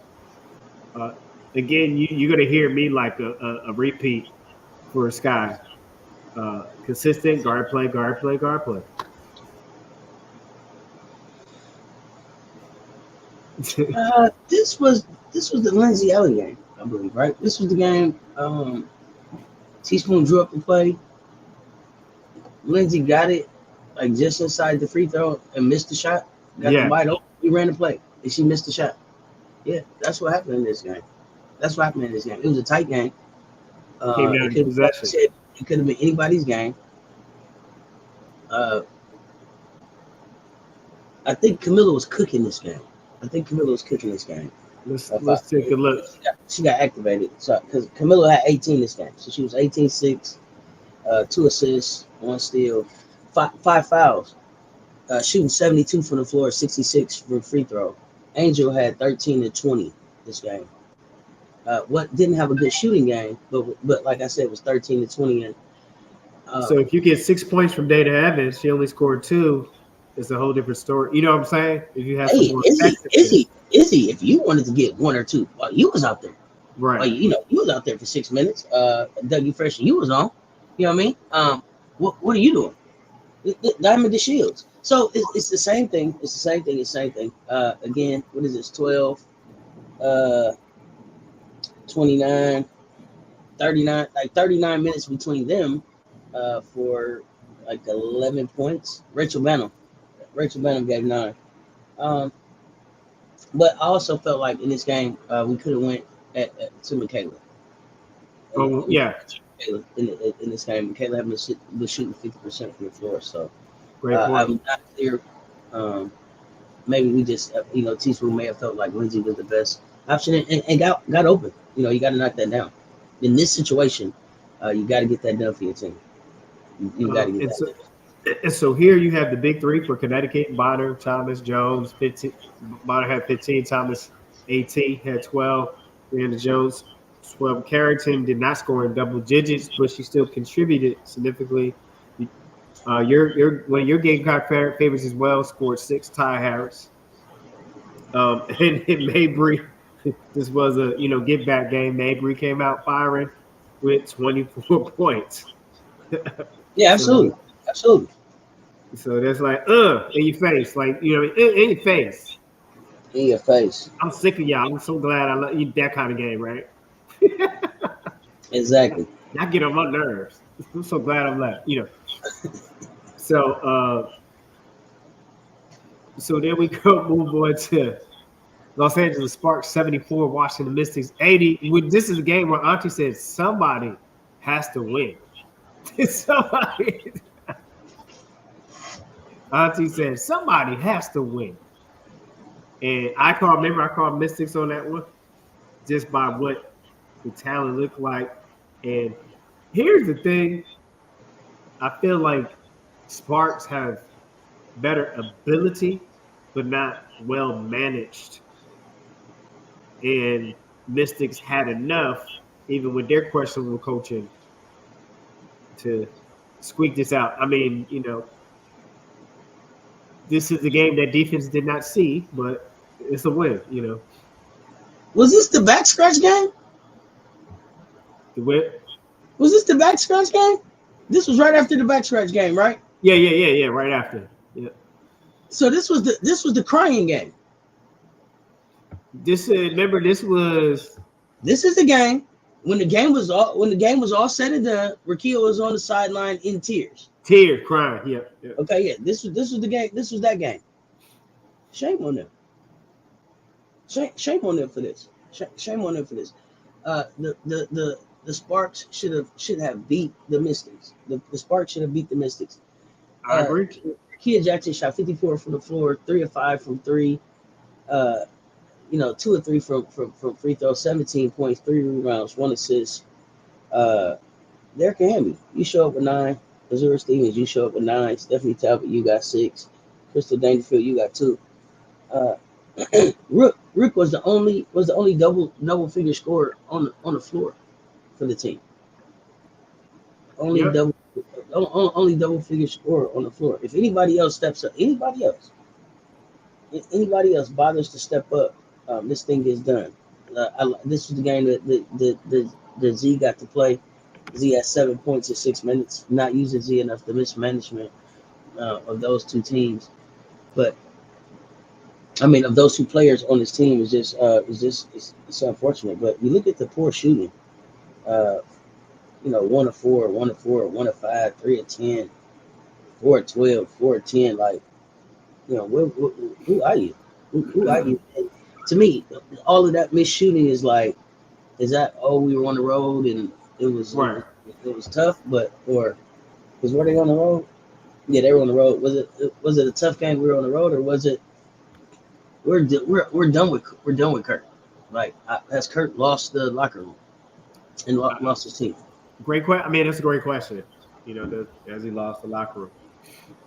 Uh, again, you're going to hear me like a repeat for Sky. Consistent guard play, guard play, guard play. This was the Lindsay Ellie game, I believe, right? This was the game. Teaspoon drew up the play. Lindsay got it like just inside the free throw and missed the shot. Got the wide open. He ran the play and she missed the shot. Yeah, that's what happened in this game. That's what happened in this game. It was a tight game. It could have been anybody's game. I think Camilla was cooking this game. Let's take a look. She got activated. So because Camilla had 18 this game, so she was 18-6, 2 assists, 1 steal, 5 fouls, shooting 72 from the floor, 66 from free throw. Angel had 13-20 this game. What didn't have a good shooting game, but like I said, it was 13-20. And so if you get 6 points from Data Evans, she only scored 2. It's a whole different story. You know what I'm saying? If you have Izzy, if you wanted to get 1 or 2, you was out there. Right. You was out there for 6 minutes. Dougie Fresh, you was on. You know what I mean? What are you doing? Diamond the Shields. So it's the same thing. It's the same thing. Again, what is this? 12, 29, 39, like 39 minutes between them for like 11 points. Rachel Benham gave 9. But I also felt like in this game we could have went to Michaela. In this game, Michaela had been shooting 50% from the floor. So I'm not clear. Maybe we just Teaspoon may have felt like Lindsay was the best option and got open. You got to knock that down. In this situation, you got to get that done for your team. You got to get that done. And so here you have the big 3 for Connecticut: Bonner, Thomas, Jones. 15. Bonner had 15. Thomas 18 had 12. Brianna Jones 12. Carrington did not score in double digits, but she still contributed significantly. Your Gamecock favorites as well scored 6. Ty Harris. And Mabry, this was a give back game. Mabry came out firing with 24 points. Yeah, absolutely. Absolutely. So that's like, in your face. Like, in your face. In your face. I'm sick of y'all. I'm so glad I love you. That kind of game, right? Exactly. I get on my nerves. I'm so glad I'm left, So, so there we go. Move on to Los Angeles Sparks 74, Washington Mystics 80. This is a game where Auntie said somebody has to win. Somebody. Auntie said somebody has to win. And I called Mystics on that one just by what the talent looked like. And here's the thing. I feel like Sparks have better ability, but not well managed. And Mystics had enough, even with their questionable coaching, to squeak this out. I mean, this is the game that defense did not see, but it's a win. Was this the back scratch game? The win. Was this the back scratch game? This was right after the back scratch game, right? Yeah. Right after. Yeah. So this was the crying game. Remember, this was. This is the game when the game was all said and done. Rakia was on the sideline in tears. Tears, crying. Yeah. Okay, yeah. This was the game. This was that game. Shame on them. Shame on them for this. Shame on them for this. The Sparks should have beat the Mystics. The Sparks should have beat the Mystics. I agree. Kia Jackson shot 54 from the floor, 3 of 5 from 3. 2 of 3 from free throw, 17 points, 3 rebounds, 1 assist. Derrick Hamby, you show up with 9. Azura Stevens, you show up with 9. Stephanie Talbot, you got 6. Crystal Dangerfield, you got 2. Rook was the only double figure scorer on the floor for the team. Only double figure scorer on the floor. If anybody else steps up, anybody else bothers to step up, this thing gets done. This was the game that Z got to play. Z had 7 points in 6 minutes. Not using Z enough. The mismanagement of those two teams, but I mean of those two players on this team is just it's unfortunate. But you look at the poor shooting. 1 of 4, 1 of 4, 1 of 5, 3 of 10, 4 of 12, 4 of 10. Like, who are you? Who are you? And to me, all of that missed shooting is like, is that we were on the road and it was right. It was tough, but were they on the road? Yeah, they were on the road. Was it a tough game? We were on the road, or was it? We're done with Kurt. Like, has Kurt lost the locker room and lost his team? Great question. I mean, that's a great question. Has he lost the locker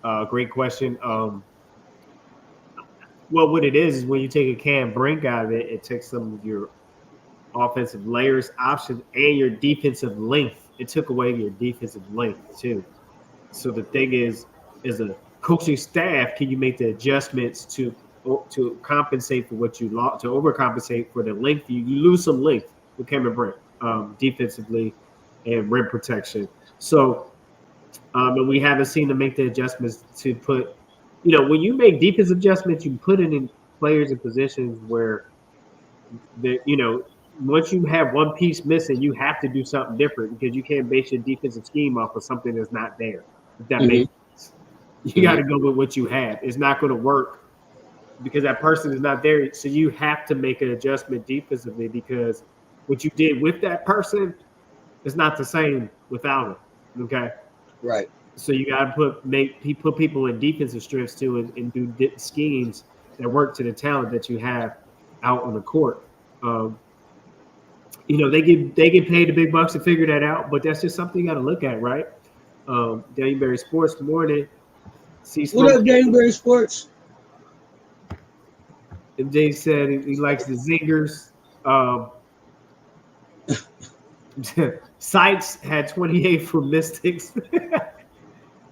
room? Great question. Well, what it is when you take a Cam Brink out of it, it takes some of your offensive layers, options, and your defensive length. It took away your defensive length too. So the thing is, as a coaching staff, can you make the adjustments to compensate for what you lost, to overcompensate for the length? You lose some length with Cameron Brink defensively and rim protection. So, and we haven't seen them make the adjustments to put. When you make defense adjustments, you put it in players in positions where once you have one piece missing, you have to do something different because you can't base your defensive scheme off of something that's not there. If that makes sense. You got to go with what you have. It's not going to work because that person is not there. So you have to make an adjustment defensively because what you did with that person is not the same without him. Okay. Right. So you got to put people in defensive strengths too and do schemes that work to the talent that you have out on the court. They get paid the big bucks to figure that out, but that's just something you got to look at, right? Dannyberry Sports, good morning. What up, Dannyberry Sports? MJ said he likes the zingers. Sykes had 28 for Mystics.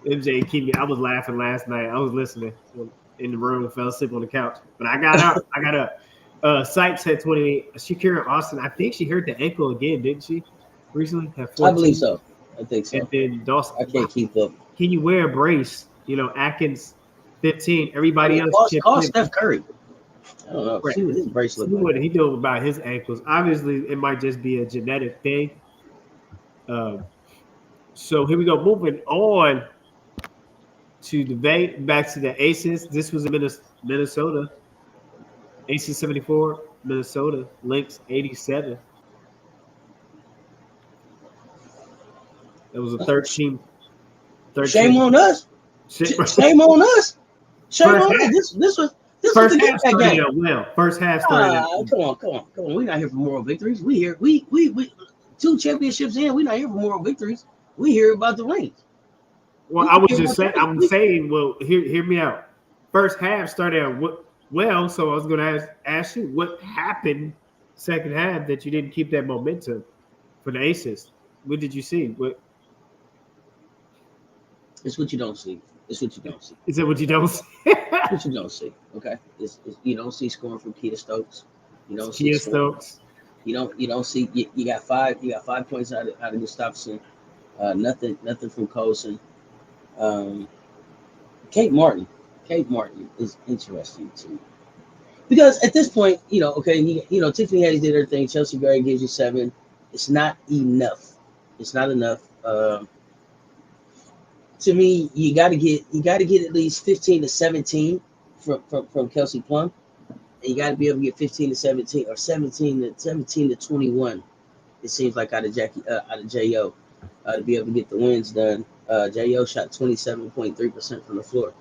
MJ keep me. I was laughing last night. I was listening in the room and fell asleep on the couch. But I got out. I got up. Sykes had 28. Shakira Austin, I think she hurt the ankle again, didn't she? Recently? I believe so. I think so. And then Dawson. I can't keep up. Can you wear a brace? Atkins 15. Everybody else. Call Steph Curry. I don't know. Right. See what his brace looks like. What he doing about his ankles? Obviously, it might just be a genetic thing. So here we go. Moving on to debate. Back to the Aces. This was in Minnesota. Aces 74, Minnesota. Lynx 87. It was a 13. Shame on us. Shame on us. Shame on us. This was the game. Well, first half started out. Come on. We're not here for moral victories. We here. We 2 championships in. We're not here for moral victories. We hear about the rings. Well, I was just saying. I'm saying. Well, hear me out. First half started out well, so I was going to ask you what happened second half that you didn't keep that momentum for the Aces. What did you see? What It's what you don't see. It's what you don't see. is that? What you don't see? It's what you don't see. Okay, you don't see scoring from Keita Stokes. You don't see Kia scoring. Stokes. You don't see. You got 5 points out of Gustafsson. Nothing from Colson. Um, Kate Martin. Kate Martin is interesting too. Because at this point, okay, Tiffany Hayes did her thing. Chelsea Gray gives you 7. It's not enough. It's not enough. To me, you got to get at least 15 to 17 from Kelsey Plum, and you got to be able to get 15 to 17 or 17 to 21. It seems like out of Jo to be able to get the wins done. Jo shot 27.3% from the floor,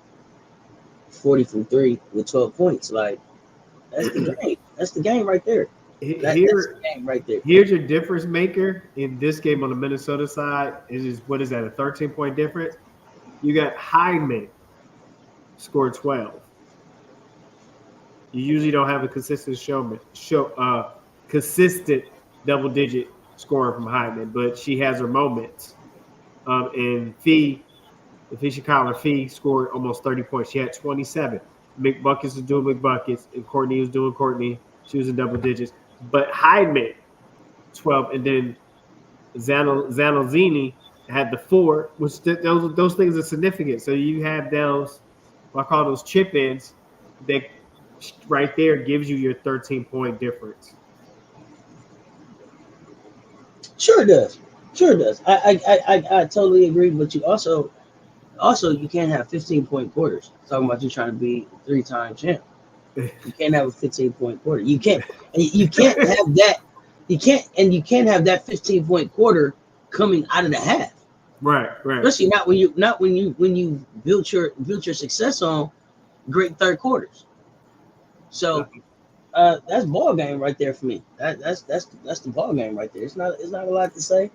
40 from 3 with 12 points. Like that's the game. That's the game right there. That's the Here, game right there. here's your difference maker in this game on the Minnesota side. Is what is that? A 13-point difference. You got Hyman scored 12. You usually don't have a consistent double digit scoring from Hyman, but she has her moments. And the Fisher Collar Fee scored almost 30 points. She had 27. McBuckets was doing McBuckets, and Courtney was doing Courtney. She was in double digits. But Hyman, 12, and then Zanolzini had the 4, which those things are significant. So you have those, I call those chip ins, that right there gives you your 13-point difference. Sure it does. Sure it does. I totally agree. But you also you can't have 15-point quarters. Talking about you trying to be a 3-time champ. You can't have a 15-point quarter. You can't. And you can't have that. You can't have that 15-point quarter coming out of the half. Right. Especially not when you built your success on great third quarters. So that's ball game right there for me. That's the ball game right there. It's not a lot to say.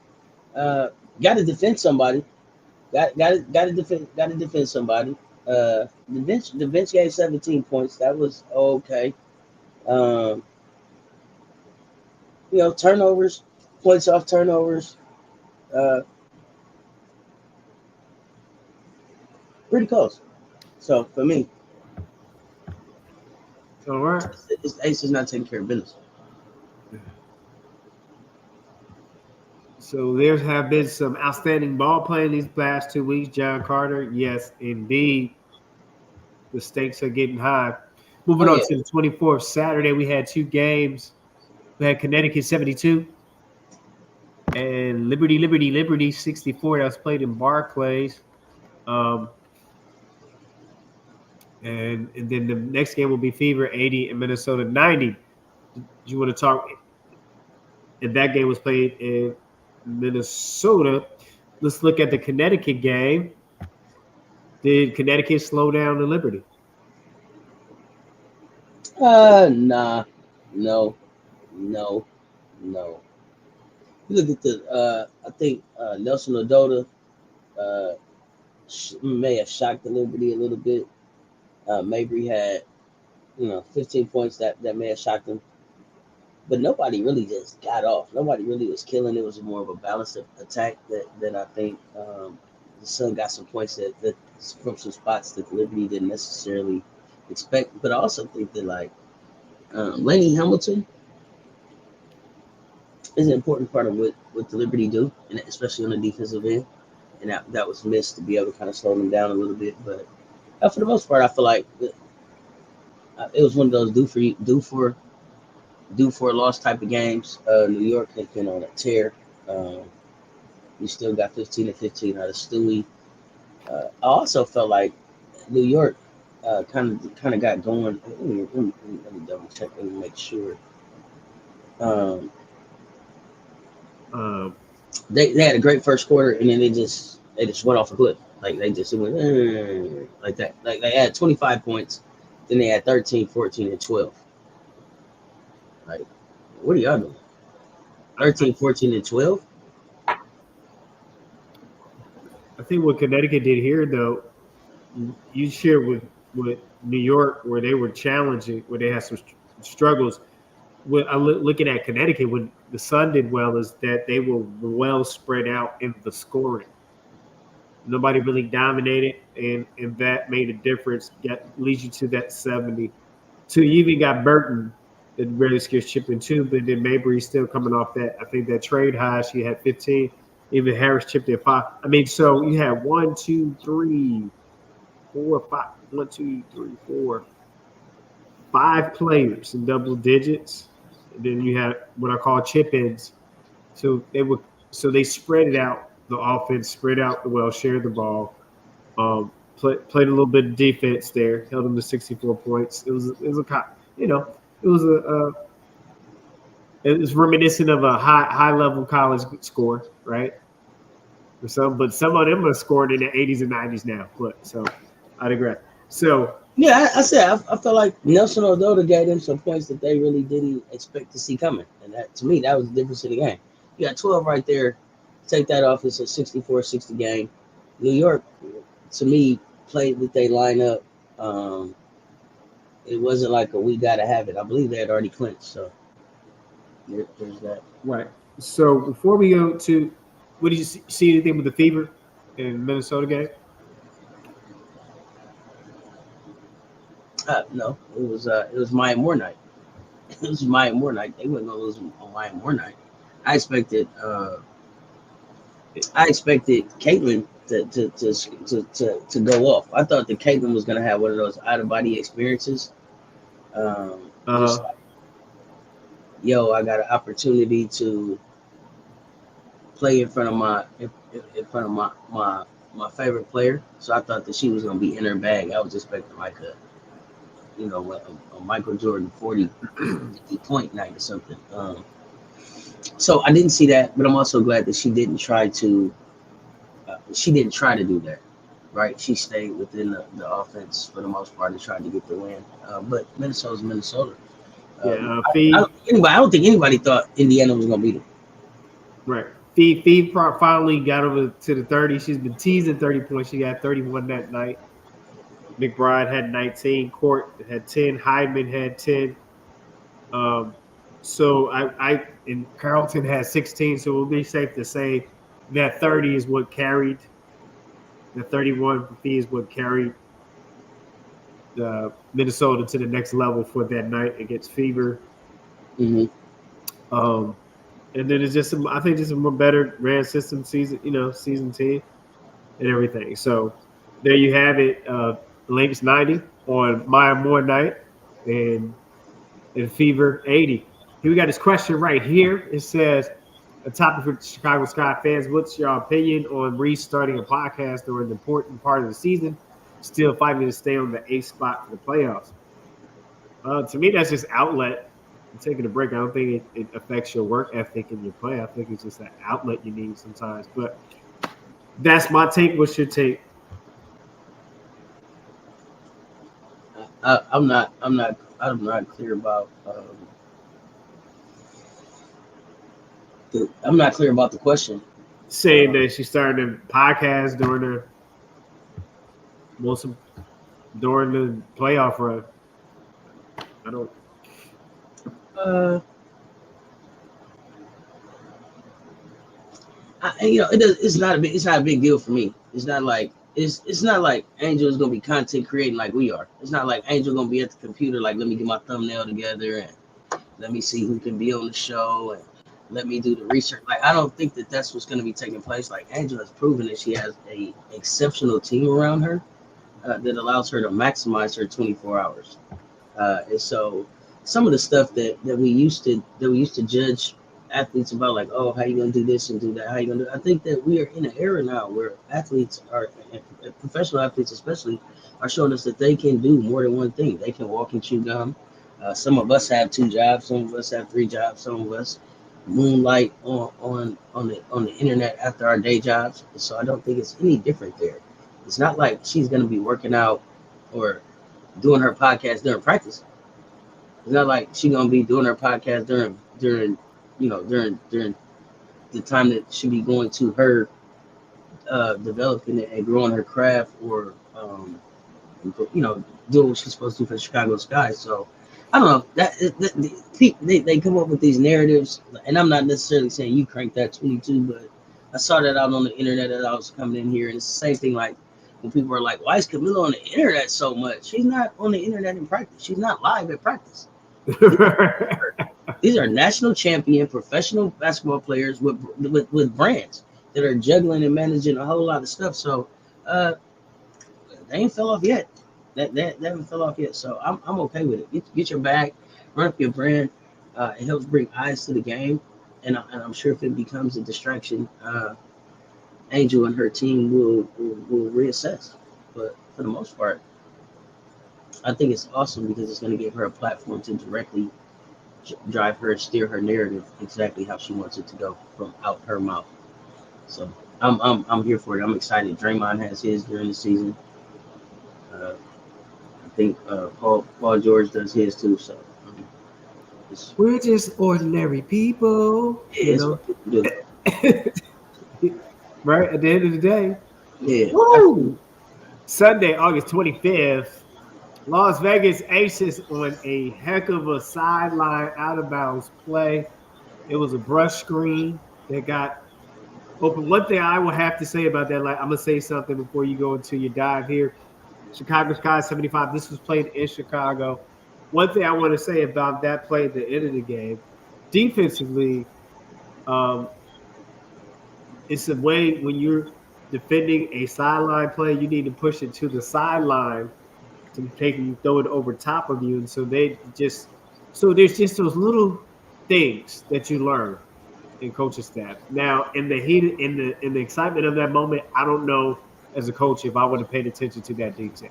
Got to defend somebody. Got to defend somebody. The bench gave 17 points. That was okay. Um, turnovers, points off turnovers. Uh, Pretty close. So for me, All right. Ace is not taking care of business. So there have been some outstanding ball playing these past 2 weeks. John Carter, yes, indeed. The stakes are getting high. Moving Oh on yeah. to the 24th, Saturday, we had 2 games. We had Connecticut 72 and Liberty 64. That was played in Barclays. And then the next game will be Fever 80 and Minnesota 90. Do you want to talk? And that game was played in Minnesota. Let's look at the Connecticut game. Did Connecticut slow down the Liberty? Nah, no, no, no. You look at I think Nelson Odota uh, may have shocked the Liberty a little bit. Mabry had 15 points that may have shocked him, but nobody really just got off. Nobody really was killing. It was more of a balanced attack that I think the Sun got some points that from some spots that the Liberty didn't necessarily expect. But I also think that Laney Hamilton is an important part of what the Liberty do, and especially on the defensive end. And that was missed to be able to kind of slow them down a little bit. But for the most part, I feel like it was one of those due for a loss type of games. New York has been on a tear. You still got 15 to 15 out of Stewie. I also felt like New York kind of got going. Let me double check. Let me make sure. Um, They had a great first quarter, and then they just went off a cliff. Like they just went like that. Like they had 25 points, then they had 13, 14, and 12. Like, what are y'all doing? 13, 14, and 12? I think what Connecticut did here, though, you share with New York where they were challenging, where they had some struggles. looking at Connecticut, when the Sun did well, is that they were well spread out in the scoring. Nobody really dominated, and that made a difference. Leads you to that 70. So you even got Burton that really scares chipping too, but then Mabry's still coming off that. I think that trade high, she had 15. Even Harris chipped in 5. I mean, so you had 1, 2, 3, 4, 5. 1, 2, 3, 4, 5 players in double digits. And then you had what I call chip ins. So they spread it out. The offense spread out well, shared the ball. Played a little bit of defense there, held them to 64 points. You know, it was it was reminiscent of a high level college score, right? But some of them are scored in the 80s and 90s now. But so I digress. So Yeah, I felt like Nelson Ododa gave them some points that they really didn't expect to see coming, and that to me that was the difference in the game. You got 12 right there. Take that off. It's a 64-60 game. New York, to me, played with their lineup. It wasn't like we got to have it. I believe they had already clinched. So there's that. right. So before we go to, what did you see anything with the Fever in Minnesota game? No, it was Maya Moore night. It was Maya Moore night. They wasn't gonna lose on Maya Moore night. I expected Caitlin to go off. I thought that Caitlin was gonna have one of those out of body experiences. Just like, yo, I got an opportunity to play in front of my favorite player. So I thought that she was gonna be in her bag. I was expecting like a Michael Jordan 40 point night or something. So I didn't see that, but I'm also glad that she didn't try to do that. Right, she stayed within the offense for the most part and tried to get the win. But Minnesota's Minnesota. I don't think anybody thought Indiana was gonna beat them. Right. Fee finally got over to the 30. She's been teasing 30 points. She got 31 that night. McBride had 19. Court had 10. Hyman had 10. So I and Carlton had 16. So it will be safe to say that 30 is what carried. The 31 for Fee is what carried Minnesota to the next level for that night against Fever. Mm-hmm. And then it's just I think just a more better ran system season team and everything. So there you have it. Lynx 90 on Maya Moore night and Fever 80. Here we got this question right here. It says, a topic for Chicago Sky fans, what's your opinion on restarting a podcast during an important part of the season, still fighting to stay on the 8th spot for the playoffs? To me, that's just outlet. Taking a break, I don't think it affects your work ethic and your play. I think it's just an outlet you need sometimes. But that's my take. What's your take? I'm not clear about I'm not clear about the question. Saying that she started a podcast during the playoff run. I don't. It's not a big deal for me. It's not like Angel is gonna be content creating like we are. It's not like Angel gonna be at the computer like, let me get my thumbnail together and let me see who can be on the show and let me do the research. Like, I don't think that that's what's gonna be taking place. Like, Angel has proven that she has a exceptional team around her that allows her to maximize her 24 hours. And so some of the stuff that we used to judge athletes about, like, oh, how you gonna do this and do that, how you gonna do it? I think that we are in an era now where athletes are, professional athletes especially, are showing us that they can do more than one thing. They can walk and chew gum. Some of us have 2 jobs, some of us have 3 jobs, some of us moonlight on the internet after our day jobs. So I don't think it's any different there. It's not like she's gonna be working out or doing her podcast during practice. It's not like she's gonna be doing her podcast during the time that she be going to her developing and growing her craft or doing what she's supposed to do for the Chicago Sky. So I don't know they come up with these narratives, and I'm not necessarily saying you cranked that 22, but I saw that out on the internet as I was coming in here, and it's the same thing. Like when people are like, "Why is Camilla on the internet so much?" She's not on the internet in practice. She's not live at practice. These are national champion professional basketball players with brands that are juggling and managing a whole lot of stuff. So uh, they ain't fell off yet. That haven't fell off yet. So I'm okay with it. Get your bag, run up your brand. It helps bring eyes to the game, and I'm sure if it becomes a distraction, Angel and her team will reassess. But for the most part, I think it's awesome because it's going to give her a platform to directly drive her, steer her narrative exactly how she wants it to go from out her mouth. So I'm here for it. I'm excited. Draymond has his during the season. Uh, I think Paul George does his too. So it's, We're just ordinary people, yeah, it's what people do. right? At the end of the day, Yeah, woo! Sunday, August 25th, Las Vegas Aces on a heck of a sideline out of bounds play. It was a brush screen that got open. One thing I will have to say about that, like I'm gonna say something before you go into your dive here. Chicago Sky 75. This was played in Chicago. One thing I want to say about that play at the end of the game, defensively, um, it's a way when you're defending a sideline play, you need to push it to the sideline to take and throw it over top of you. And so there's just those little things that you learn in coaching staff. Now, in the heat, in the excitement of that moment, I don't know as a coach if I would have paid attention to that detail.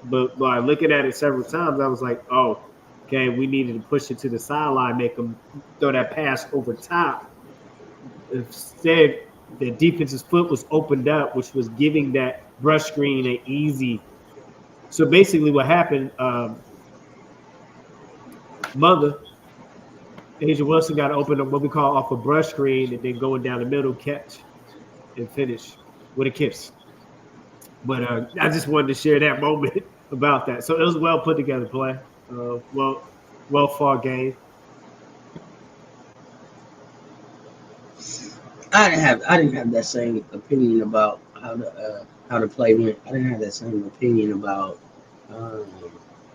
But by looking at it several times, I was like, oh, okay, we needed to push it to the sideline, make them throw that pass over top. Instead, the defense's foot was opened up, which was giving that brush screen an easy. So basically, what happened, mother, Asia Wilson got to open up what we call off a brush screen and then going down the middle, catch and finish with a kiss. But I just wanted to share that moment about that. So it was well put together play. Well fought game. I didn't have that same opinion about how the play went. I didn't have that same opinion about um,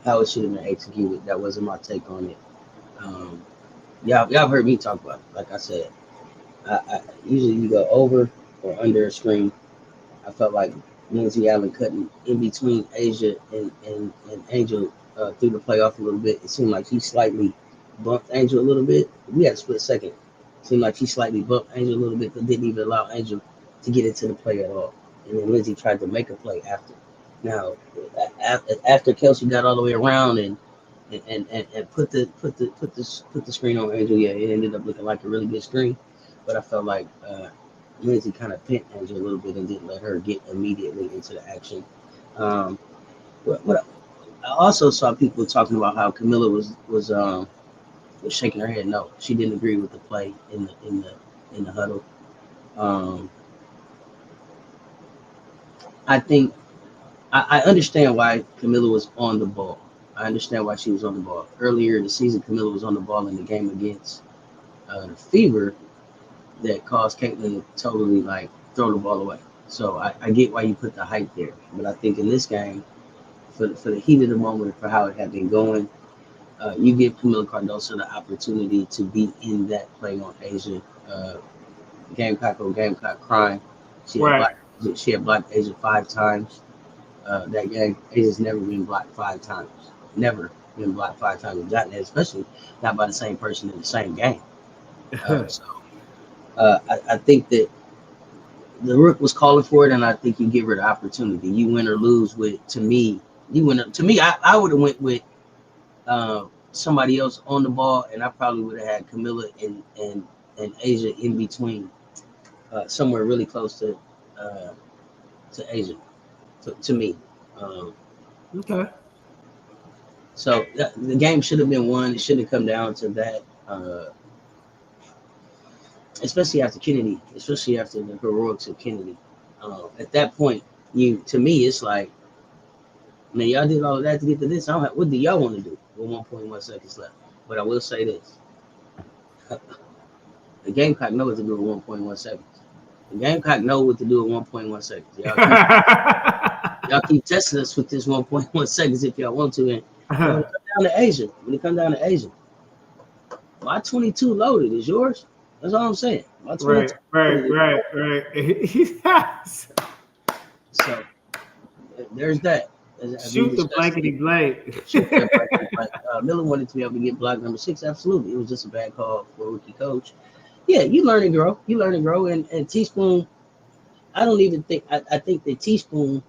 how it should have been executed. That wasn't my take on it. Um, y'all heard me talk about it. Like I said, I usually you go over or under a screen. I felt like Lindsay Allen cutting in between Asia and Angel through the playoff a little bit. It seemed like he slightly bumped Angel a little bit. We had a split second. It seemed like he slightly bumped Angel a little bit, but didn't even allow Angel to get into the play at all. And then Lindsay tried to make a play after. Now, after Kelsey got all the way around and put the screen on Angel, yeah, it ended up looking like a really good screen. But I felt like Lindsay kind of pinned Angel a little bit and didn't let her get immediately into the action. Um, what I also saw people talking about how Camilla was shaking her head. No, she didn't agree with the play in the huddle. Um, I think I understand why Camilla was on the ball. I understand why she was on the ball. Earlier in the season, Camilla was on the ball in the game against the Fever that caused Caitlin to totally like throw the ball away. So I get why you put the hype there. But I think in this game, for the heat of the moment, for how it had been going, you give Camila Cardoso the opportunity to be in that play on Asia. Gamecock on Gamecock crying. She had Right. blocked, she had blocked Asia 5 times that game. Asia's never been blocked 5 times. Never been blocked 5 times. Gotten it, especially not by the same person in the same game. I think that the Rook was calling for it, and I think you give her the opportunity. You win or lose with, to me, you win. To me, I would have went with somebody else on the ball, and I probably would have had Camilla and Asia in between, somewhere really close to Asia, to me. Um, Okay. so the game should have been won. It should have come down to that, especially after Kennedy, especially after the heroics of Kennedy. At that point, to me, it's like I mean, y'all did all of that to get to this. What do y'all want to do with 1.1 seconds left? But I will say this: the Gamecock know what to do with 1.1 seconds. The Gamecock know what to do with 1.1 seconds. Y'all keep testing us with this 1.1 seconds if y'all want to. And when it come down to Asia, my 22 loaded is yours. That's all I'm saying. My 22 right. So there's that. Shoot the blankety blank. Shoot that blankety blank. Miller wanted to be able to get block number 6. Absolutely. It was just a bad call for a rookie coach. Yeah, you learn and grow. And Teaspoon, I don't even think I think that Teaspoon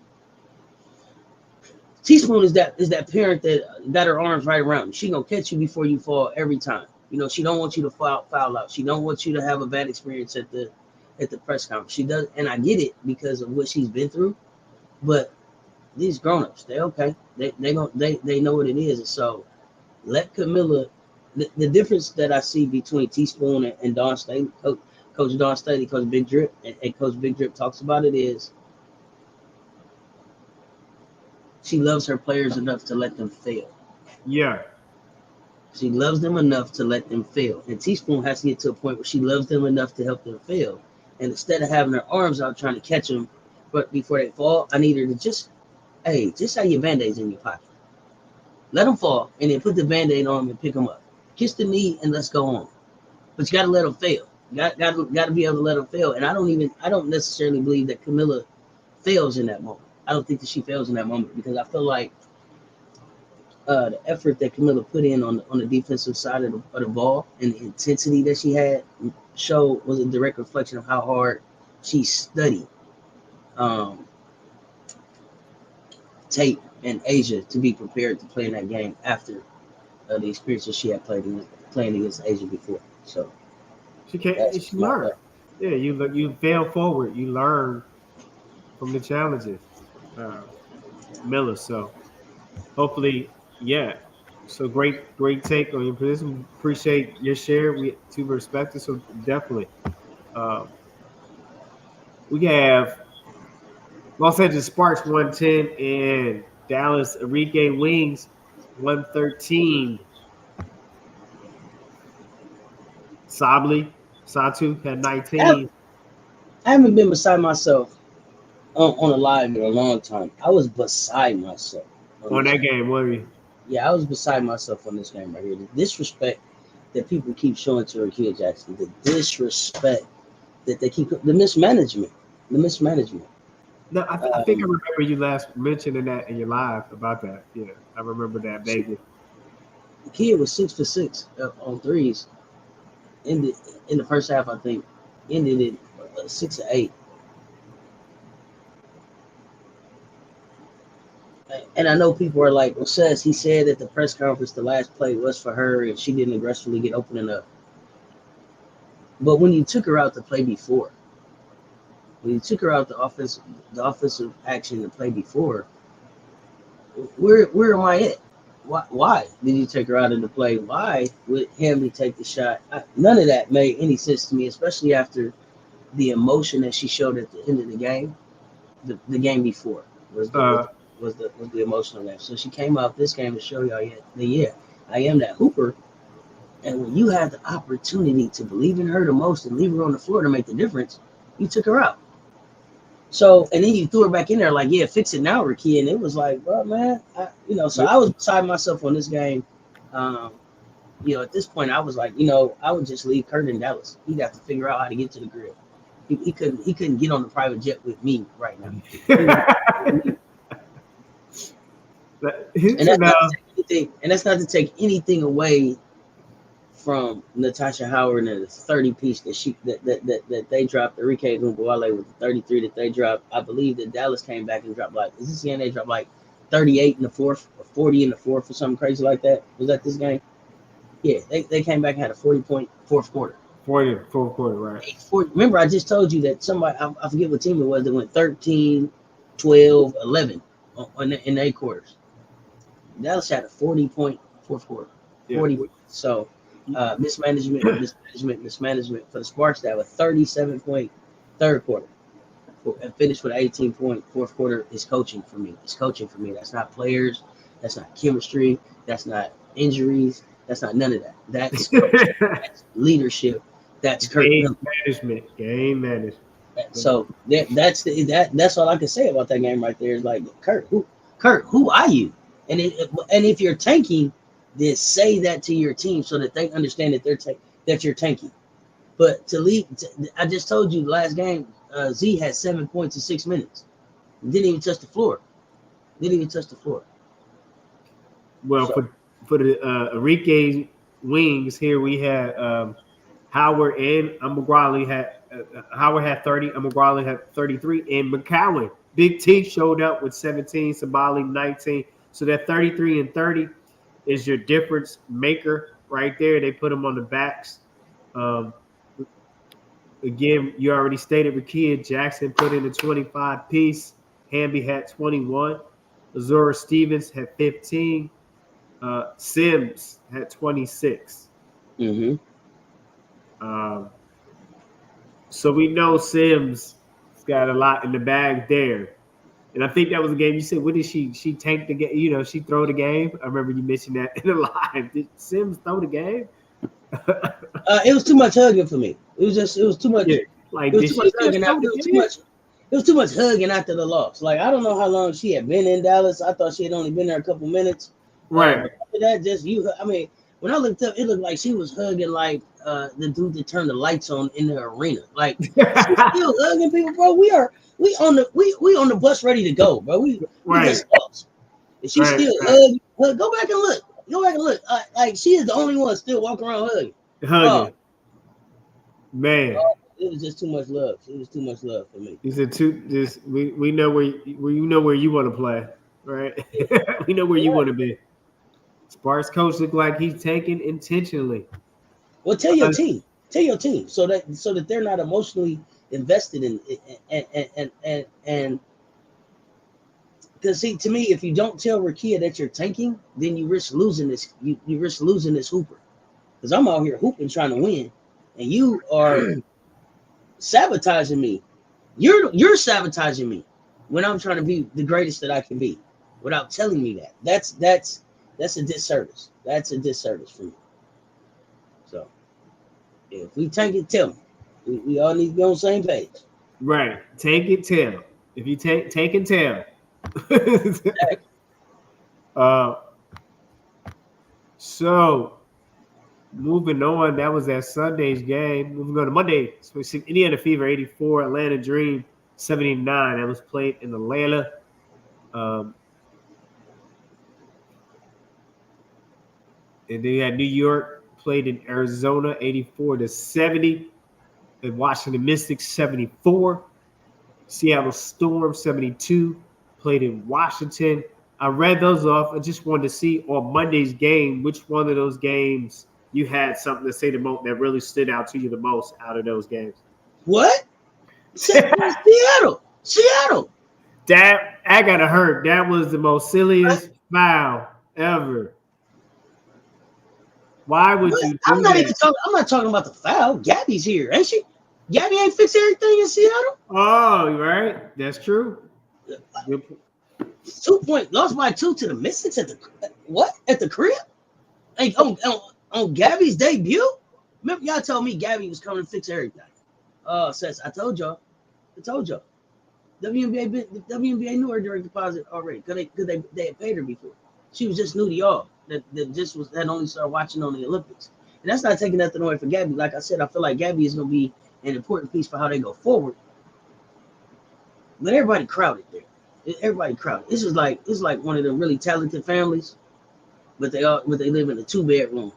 is that parent that got her arms right around you. She gonna catch you before you fall every time. She don't want you to foul out. She don't want you to have a bad experience at the press conference. She does, and I get it because of what she's been through. But these grown-ups, they okay. They know what it is. And so let Camilla. The difference that I see between Teaspoon and Dawn Staley, Coach Dawn Staley, Coach Big Drip, and Coach Big Drip talks about it is she loves her players enough to let them fail. Yeah. She loves them enough to let them fail. And Teaspoon has to get to a point where she loves them enough to help them fail. And instead of having her arms out trying to catch them, but before they fall, I need her to just have your Band-Aids in your pocket. Let them fall, and then put the Band-Aid on them and pick them up. Kiss the knee, and let's go on. But you got to let them fail. Got to be able to let them fail. And I don't necessarily believe that Camilla fails in that moment. I don't think that she fails in that moment because I feel like the effort that Camilla put in on the defensive side of the ball and the intensity that she had was a direct reflection of how hard she studied tape in Asia to be prepared to play in that game after the experiences she had playing against Asia before. So she learned. Yeah, you fail forward. You learn from the challenges, Miller. So hopefully, yeah. So great take on your position. Appreciate your share. We two perspectives. So definitely, we have Los Angeles Sparks 110 and Dallas Enrique Wings 113. Satu had 19. I haven't been beside myself on a live in a long time. I was beside myself on that game, were you? Yeah, I was beside myself on this game right here. The disrespect that people keep showing to Akeem Jackson, the disrespect that they keep, the mismanagement. No, I think I remember you last mentioning that in your live about that. Yeah, I remember that vaguely. The kid was 6 for 6 on threes. In the first half, I think, ended it 6 or 8. And I know people are like, well, he said at the press conference the last play was for her and she didn't aggressively get open enough. But when you took her out to play before, when you took her out the offensive action to play before, where am I at? Why did you take her out in the play? Why would Hamley take the shot? None of that made any sense to me, especially after the emotion that she showed at the end of the game. The game before was the emotional game. So she came out this game to show y'all, I am that hooper. And when you had the opportunity to believe in her the most and leave her on the floor to make the difference, you took her out. So, and then you threw her back in there like, fix it now, Ricky. And it was like, well, man, so I was beside myself on this game. At this point, I was like, I would just leave Kurt in Dallas. He'd have to figure out how to get to the grill. He couldn't get on the private jet with me right now. And that's not to take anything away from Natasha Howard and the 30 piece that they dropped. Enrique Gumbuale with the 33 that they dropped. I believe that Dallas came back and dropped they dropped like 38 in the fourth, or 40 in the fourth, or something crazy like that. Was that this game? Yeah, they came back and had a 40-point fourth quarter. 40 fourth quarter, right? 40, remember, I just told you that somebody, I forget what team it was, that went 13, 12, 11 in the 8 quarters. Dallas had a 40-point fourth quarter. 40. Yeah. So mismanagement for the Sparks that have a 37-point third quarter. and finish with an 18-point fourth quarter is coaching for me. It's coaching for me. That's not players. That's not chemistry. That's not injuries. That's not none of that. That's coaching. That's leadership. That's Kurt Game Miller. management. Game management. So that's all I can say about that game right there. Is like Kurt, who are you? And if you're tanking, then say that to your team so that they understand that that you're tanking. But I just told you last game, Z had 7 points in 6 minutes. Didn't even touch the floor. Well, So, for the Enrique wings here, we had Howard and Amaguali had Howard had 30, Amaguali had 33, and McCowan. Big T showed up with 17, Sabali 19. So that 33 and 30 is your difference maker right there. They put them on the backs. Again, you already stated Rakia Jackson put in a 25 piece. Hamby had 21. Azura Stevens had 15. Sims had 26. mm-hmm. So we know Sims has got a lot in the bag there. And I think that was a game you said, what did she tank the game? You know, she throw the game. I remember you mentioned that in the live. Did Sims throw the game? It was too much hugging for me. It was too much. Yeah. Like, It was did too she much hugging. throw the game? It was too much hugging after the loss. Like, I don't know how long she had been in Dallas. I thought she had only been there a couple minutes. Right. But after that, I mean, when I looked up, it looked like she was hugging like the dude that turned the lights on in the arena. Like, she's still hugging people, bro. We on the bus ready to go, bro. We just lost. And she still hugging. Go back and look. Like, she is the only one still walking around hugging. Man. It was just too much love. It was too much love for me. He said, we know where you want to play, right? We know where you want to be. Sparks coach look like he's taking intentionally. Well, tell your team, so that they're not emotionally invested in and because see, to me, if you don't tell Rakia that you're tanking, then you risk losing this. You risk losing this hooper. Because I'm out here hooping trying to win, and you are sabotaging me. You're sabotaging me when I'm trying to be the greatest that I can be without telling me that. That's a disservice. That's a disservice for me. So if we tank it, tell me. We all need to be on the same page. Right. Take it, tell. If you take and tell. So moving on, that was that Sunday's game. Moving on to Monday, so Indiana Fever 84, Atlanta Dream 79. That was played in Atlanta. And then you had New York played in Arizona 84-70. And Washington Mystics 74. Seattle Storm 72 played in Washington. I read those off. I just wanted to see on Monday's game which one of those games you had something to say the most that really stood out to you the most out of those games. What? Seattle. That I gotta hurt. That was the most silliest foul ever. Why would you do I'm not that? even talking. I'm not talking about the foul. Gabby's here, ain't she? Gabby ain't fixed everything in Seattle. Oh, right. That's true. 2 point lost by 2 to the Mystics at the crib? Like on Gabby's debut? Remember y'all told me Gabby was coming to fix everything. Says I told y'all. WNBA knew her direct deposit already because they had paid her before. She was just new to y'all that only started watching on the Olympics. And that's not taking nothing away from Gabby. Like I said, I feel like Gabby is gonna be an important piece for how they go forward. But everybody crowded there. Everybody crowded. It's like one of them really talented families, but they live in a 2-bedroom.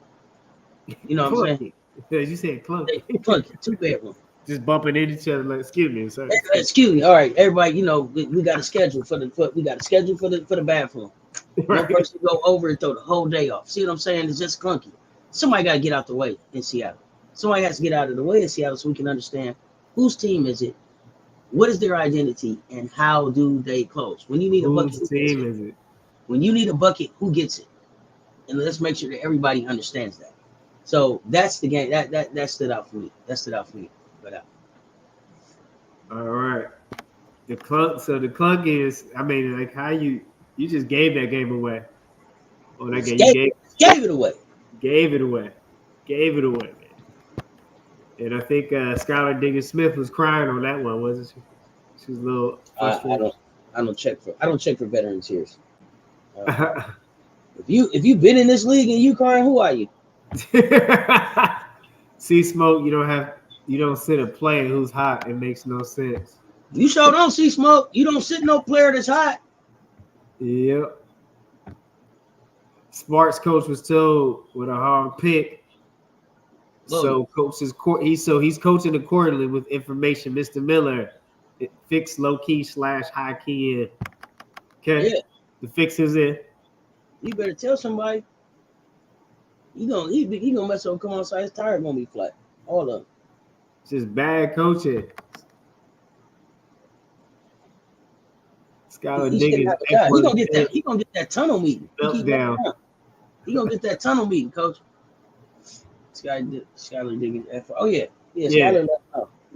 You know what I'm saying? You said clunky. 2-bedroom. Just bumping into each other. Like, excuse me, sir. Excuse me. All right, everybody. You know, we got a schedule for the bathroom. One person go over and throw the whole day off. See what I'm saying? It's just clunky. Somebody got to get out the way in Seattle. Somebody has to get out of the way in Seattle so we can understand whose team is it, what is their identity, and how do they close. When you need a bucket, whose team is it? When you need a bucket, who gets it? And let's make sure that everybody understands that. So that's the game. That stood out for me. But all right. The clunk. So the clunk is, I mean, like how you just gave that game away. Oh, that game you gave it away. Gave it away. Gave it away, man. And I think Skylar Diggins-Smith was crying on that one, wasn't she? She was a little frustrated. I don't check for veterans here. If you've been in this league and you crying, who are you? See, Smoke, you don't sit a player who's hot. It makes no sense. You sure don't see Smoke. You don't sit no player that's hot. Yep. Sparks coach was told with a hard pick. So he's coaching accordingly with information. Mr. Miller, fix low key / high key in. Okay, yeah. The fix is in. You better tell somebody. He gonna mess up. Come on, side. His tire gonna be flat. All of them. It's just bad coaching. Skylar Diggins. He gonna get that tunnel meeting. He gonna get that tunnel meeting, coach. Skylar Diggins. Oh yeah. Skylar.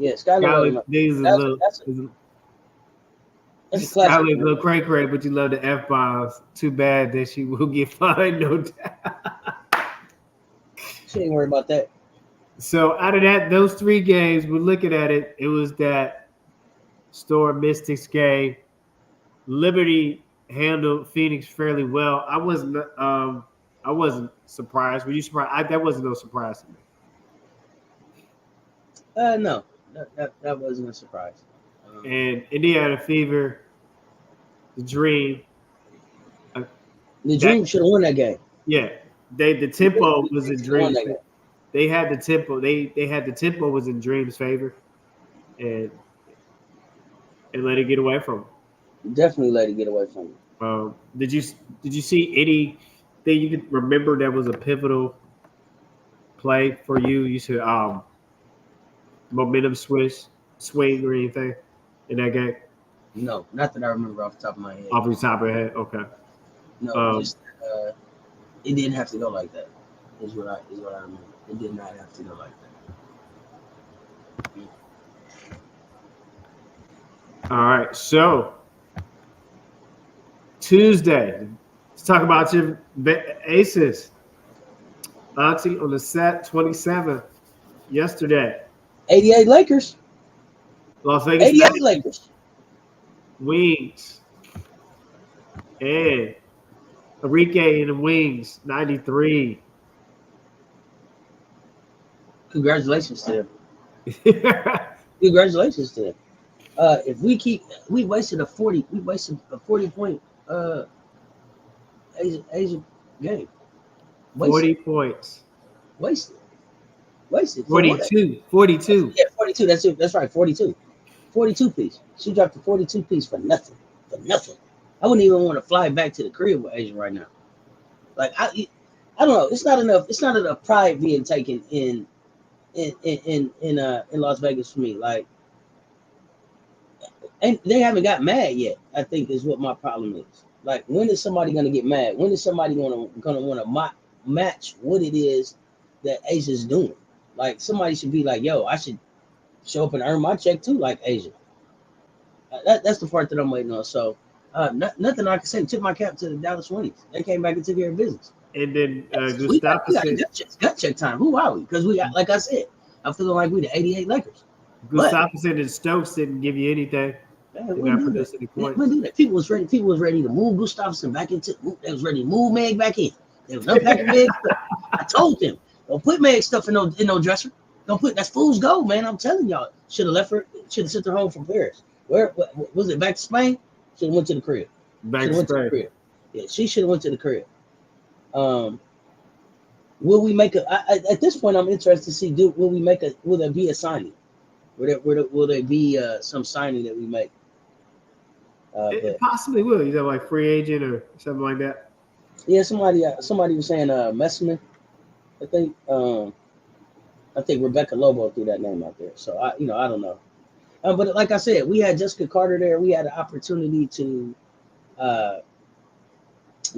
Skylar Diggins is a little. That's a classic. Skylar's a little cray, but you love the F-bombs. Too bad that she will get fined, no doubt. She ain't worried about that. So out of those 3 games, we're looking at it. It was that Storm Mystics game. Liberty handled Phoenix fairly well. I wasn't surprised. Were you surprised? That wasn't no surprise to me. No, that wasn't a surprise. And Indiana Fever, the Dream. The Dream should have won that game. Yeah, the tempo was in Dream's favor. They had the tempo. They had the tempo was in Dream's favor, and let it get away from them. Definitely let it get away from them. Did you see anything you could remember that was a pivotal play for you? You said momentum swing or anything in that game? No, not that I remember off the top of my head. Off the top of your head, okay. No, it didn't have to go like that. Is what I remember. It did not have to go like that. All right, so Tuesday, let's talk about your Aces. Auntie on the set 27th yesterday. 88 Lakers. Las Vegas. 88 Lakers. Wings. And Enrique in the Wings, 93. Congratulations to them. Congratulations to them. If we wasted a 40 point Asian game. 40 points. Wasted. 42. Yeah, 42. That's right. 42 piece. She dropped a 42 piece for nothing. I wouldn't even want to fly back to the crib with Asia right now. Like I don't know. It's not enough pride being taken in Las Vegas for me. Like, and they haven't got mad yet, I think is what my problem is. Like, when is somebody gonna get mad? When is somebody gonna want to match what it is that Asia's doing? Like, somebody should be like, yo, I should show up and earn my check too, like Asia. That's the part that I'm waiting on. So nothing I can say. Tip my cap to the Dallas Wings. They came back and took care of business. And then we got gut check time. Who are we? Because we got, like I said, I'm feeling like we the 88 Lakers. Gustafsson and Stokes didn't give you anything. People was ready to move Gustafsson back into. They was ready to move Meg back in. They was unpacking Meg stuff. I told them, don't put Meg stuff in no dresser. Don't put that's fool's gold, man. I'm telling y'all. Should have left her. Should have sent her home from Paris. Where was it? Back to Spain. Should have went to the crib. Back to Spain. Yeah, she should have went to the crib. Will we make at this point? I'm interested to see. Will there be a signing? Will there be some signing that we make? It possibly will. You know, like free agent or something like that. Yeah, somebody was saying Messman. I think Rebecca Lobo threw that name out there. So I don't know. But like I said, we had Jessica Carter there. We had an opportunity to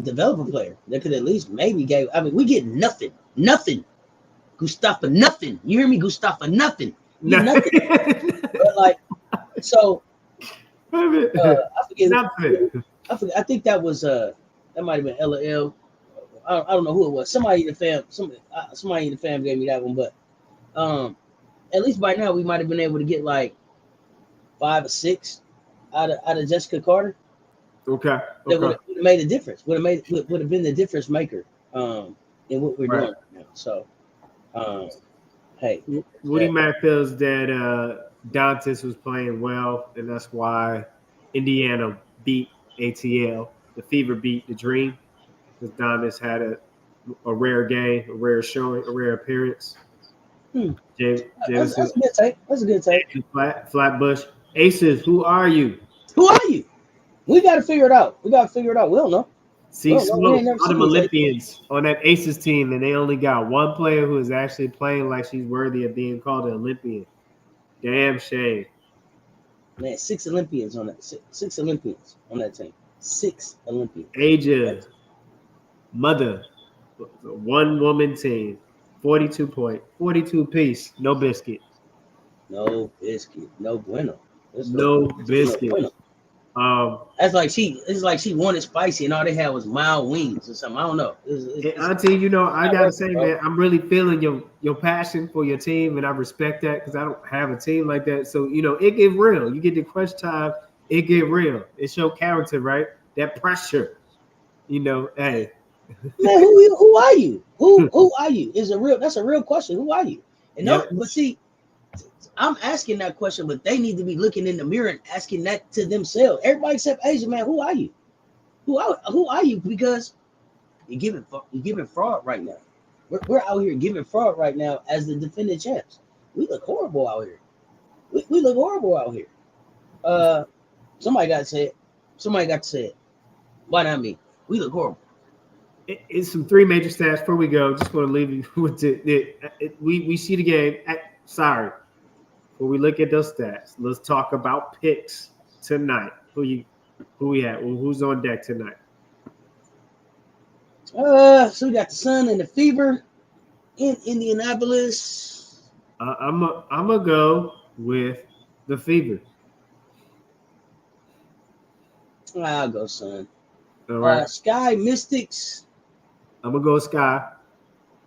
develop a player that could at least maybe give. I mean, we get nothing. Gustafa, nothing. You hear me, Gustafa? Nothing. Nothing. But like, so Wait a minute. I forget. Nothing. I think that was that might have been LL. I don't know who it was. Somebody in the fam. Somebody in the fam gave me that one. But at least by now we might have been able to get like 5 or 6 out of Jessica Carter. Okay. That would Okay. have made a difference. Would have been the difference maker in what we're Right. doing right now. So hey, Woody Mack feels that Dantas was playing well, and that's why Indiana beat ATL. The Fever beat the Dream because Dantas had a rare game, a rare showing, a rare appearance. hmm, Jameson, that's a good take. That's a good take. Flatbush. Aces, who are you? Who are you? We got to figure it out. We got to figure it out. We don't know. We See don't know. We Smoke, ain't never all them seen it. Olympians on that Aces team, and they only got one player who is actually playing like she's worthy of being called an Olympian. Damn shame. Man, 6 Olympians on that. Six Olympians on that team. 6 Olympians. Asia, mother, one woman team, 42 point, 42 piece, no biscuit. No biscuit. No bueno. There's no, No there's no biscuit. bueno. That's like it's like she wanted spicy and all they had was mild wings or something. I don't know. Auntie, you know, I gotta say, bro. man, I'm really feeling your passion for your team, and I respect that because I don't have a team like that. So, you know, it get real. You get the crunch time, it get real. It's your character, right? That pressure. You know, hey. Man, who are you? Who are you? That's a real question. Who are you? And no, Yep. but see, I'm asking that question, but they need to be looking in the mirror and asking that to themselves. Everybody except Asia, man, who are you? Who are you? Because you're giving fraud right now. We're out here giving fraud right now as the defending champs. We look horrible out here. We look horrible out here. Somebody got to say it. Somebody got to say it. Why not me? We look horrible. It's some three major stats before we go. Just want to leave you with we see the game. Sorry, before we look at those stats, let's talk about picks tonight. Who we have? Who's on deck tonight? So we got the Sun and the Fever in Indianapolis. I'm gonna go with the Fever. I'll go Sun. All right, Sky Mystics. I'm gonna go Sky.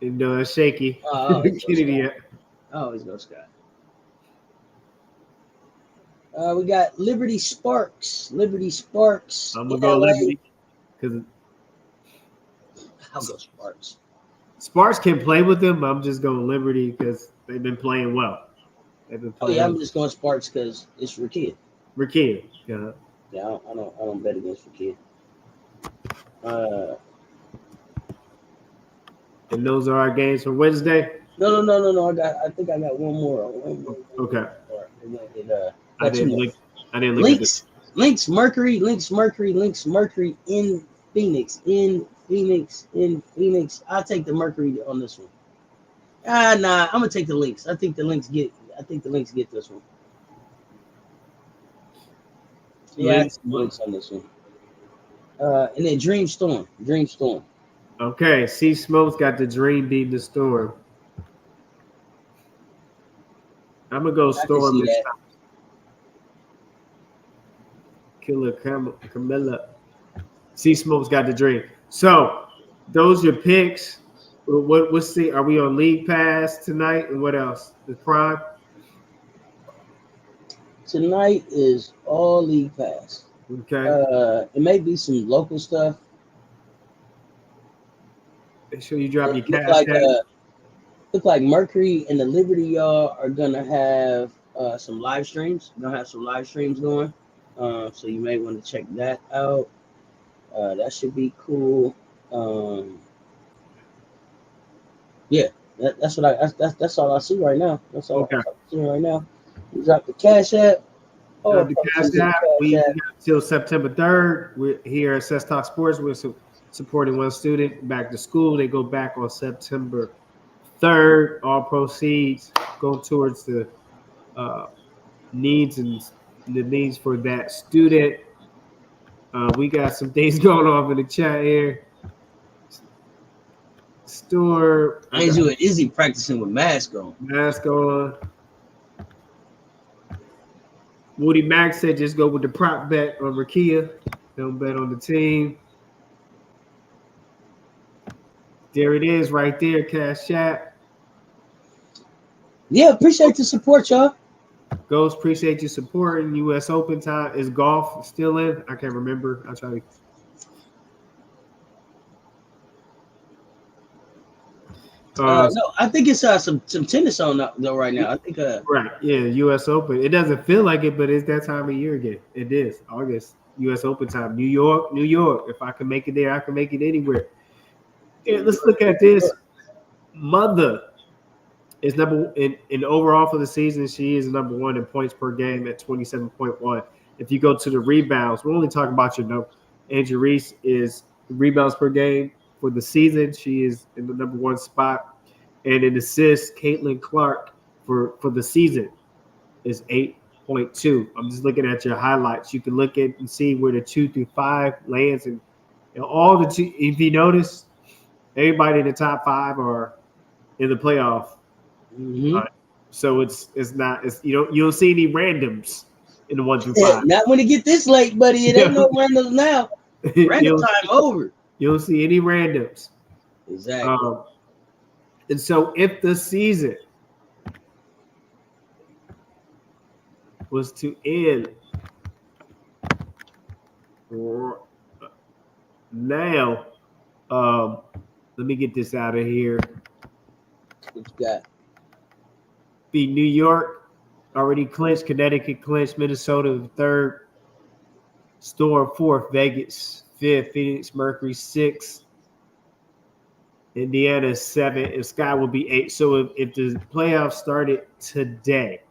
And shaky. I always go Kennedy. Sky. I always go Sky. We got Liberty Sparks. Liberty Sparks. I'm gonna in go LA. Liberty because I'll go Sparks. Sparks can play with them. But I'm just going Liberty because they've been playing well. They've been Oh playing. yeah, I'm just going Sparks because it's Rakia. Rakia. Yeah. Yeah, I don't bet against Rakia. And those are our games for Wednesday. No. I think I got one more. Okay. I didn't look at this. Links Mercury in Phoenix. I'll take the Mercury on this one. Nah, I'm gonna take the Links. I think the Links get this one. Yeah, Links on this one. And then Dream Storm. Okay, C Smoke's got the Dream beating the Storm. I'm gonna go Storm this time. Killer Camilla. C Smoke's got the Dream. So those are your picks. What's the? Are we on League Pass tonight? And what else? The Prime. Tonight is all League Pass. Okay. It may be some local stuff. Make sure you drop your cash. Look like Mercury and the Liberty y'all are gonna have some live streams. We're gonna have some live streams going. So you may want to check that out. That should be cool. Yeah, that's all I see right now. That's all I see right now. You drop the Cash App. The Cash App. We got till September 3rd. We're here at Cess Talk Sports. We're supporting one student back to school. They go back on September 3rd. All proceeds go towards the needs for that student. We got some things going on in the chat here. Store. Andrew and Izzy practicing with mask on. Mask on. Woody Mack said just go with the prop bet on Rakia. Don't bet on the team. There it is right there, Cash Chat. Yeah, appreciate the support, y'all. Ghost, appreciate you supporting. U.S. Open time. Is golf still in? I can't remember. I'll try to. No, I think it's some tennis on though right now. I think right, yeah, U.S. Open. It doesn't feel like it, but it's that time of year again. It is August, U.S. Open time. New York, New York. If I can make it there, I can make it anywhere. Yeah, let's look at this. Mother is number in overall for the season. She is number one in points per game at 27.1. If you go to the rebounds, we're only talking about your number. Angie Reese is rebounds per game for the season. She is in the number one spot. And in assists, Caitlin Clark for the season is 8.2. I'm just looking at your highlights. You can look at and see where the 2 through 5 lands, and all the two. If you notice, everybody in the top 5 are in the playoff. Mm-hmm. So it's not you don't see any randoms in the 1 through 5. Not when it get this late, buddy. It ain't no randoms now. Random time over. You don't see any randoms. Exactly. And so if the season was to end now, let me get this out of here. What you got? Be New York already clinched, Connecticut clinched, Minnesota 3rd, Storm 4th, Vegas 5th, Phoenix Mercury 6th, Indiana 7th, and Sky will be 8th. So if the playoffs started today,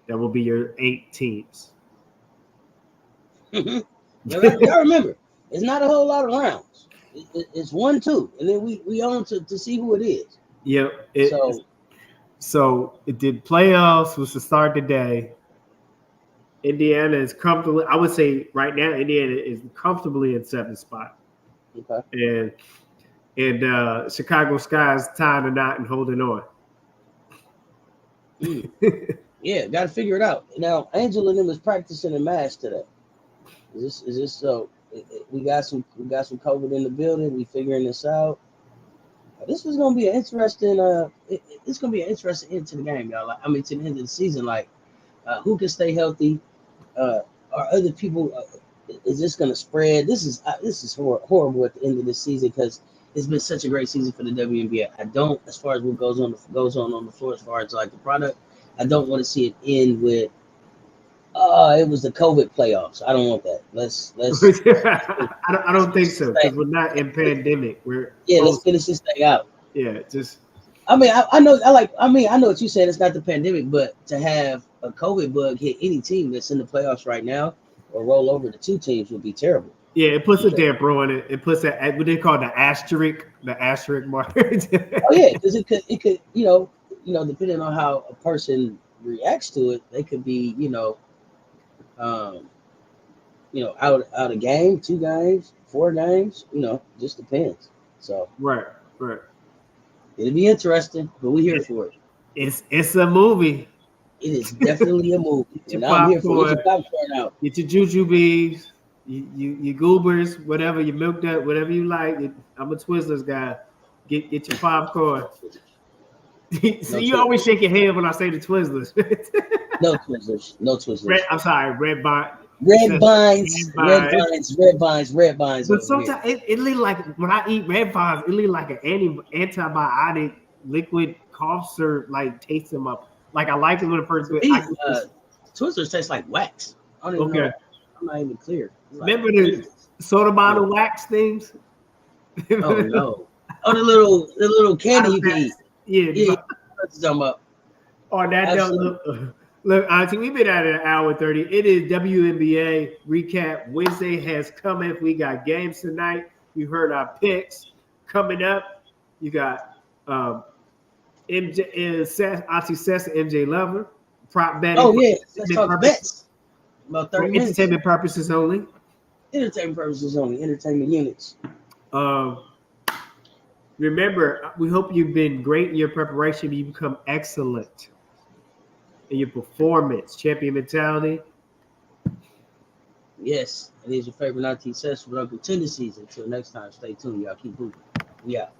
that will be your 8 teams. Y'all remember, it's not a whole lot of rounds. It's 1, 2, and then we on to see who it is. Yeah. So if the playoffs was to start today, Indiana is comfortably. I would say right now, Indiana is comfortably in 7th spot. Okay. And Chicago Sky is tying a knot and holding on. Yeah, got to figure it out. Now, Angel and them is practicing in mass today. Is this so? We got some COVID in the building. We figuring this out. This is gonna be an interesting. It's gonna be an interesting end to the game, y'all. Like, I mean, to the end of the season, like who can stay healthy? Are other people? Is this gonna spread? This is horrible at the end of the season because it's been such a great season for the WNBA. I don't, as far as what goes on the floor, as far as like the product, I don't want to see it end with. It was the COVID playoffs. I don't want that. Let's. I don't think so because we're not in pandemic. Let's finish this thing out. Yeah, just. I mean, I know. I know what you said. It's not the pandemic, but to have a COVID bug hit any team that's in the playoffs right now or roll over to 2 teams would be terrible. Yeah, it puts a damper on it. It puts what they call the asterisk mark. Oh yeah, because it could depending on how a person reacts to it, they could be out a game, 2 games, 4 games, just depends. So right. It'll be interesting, but we're here for it. It's a movie. It is definitely a movie. Get your popcorn out. Get your jujubes, your goobers, whatever, your milk nut, whatever you like. I'm a Twizzlers guy. Get your popcorn. See, you always shake your head when I say the Twizzlers. No Twizzlers. Red vines. But sometimes it look like when I eat red vines, it look like an antibiotic liquid cough syrup, like tasting my. Like I like it when the person. Twizzlers taste like wax. I don't even know. I'm not even clear. Remember the soda bottle wax things? Oh no! Oh, the little candy you can eat. Yeah. What you talking about? Oh, that don't look, Auntie, we've been at an hour 30. It is WNBA recap. Wednesday has come in. We got games tonight. You heard our picks coming up. You got MJ Auntie Sessa, MJ Lover, prop betting. Oh yeah, let's talk bets. About 30 minutes. Entertainment purposes only. Entertainment purposes only. Entertainment units. Remember, we hope you've been great in your preparation, but you become excellent in your performance. Champion mentality. Yes, it is your favorite 19 session with Uncle Tendencies. Until next time, stay tuned. Y'all keep moving. We out.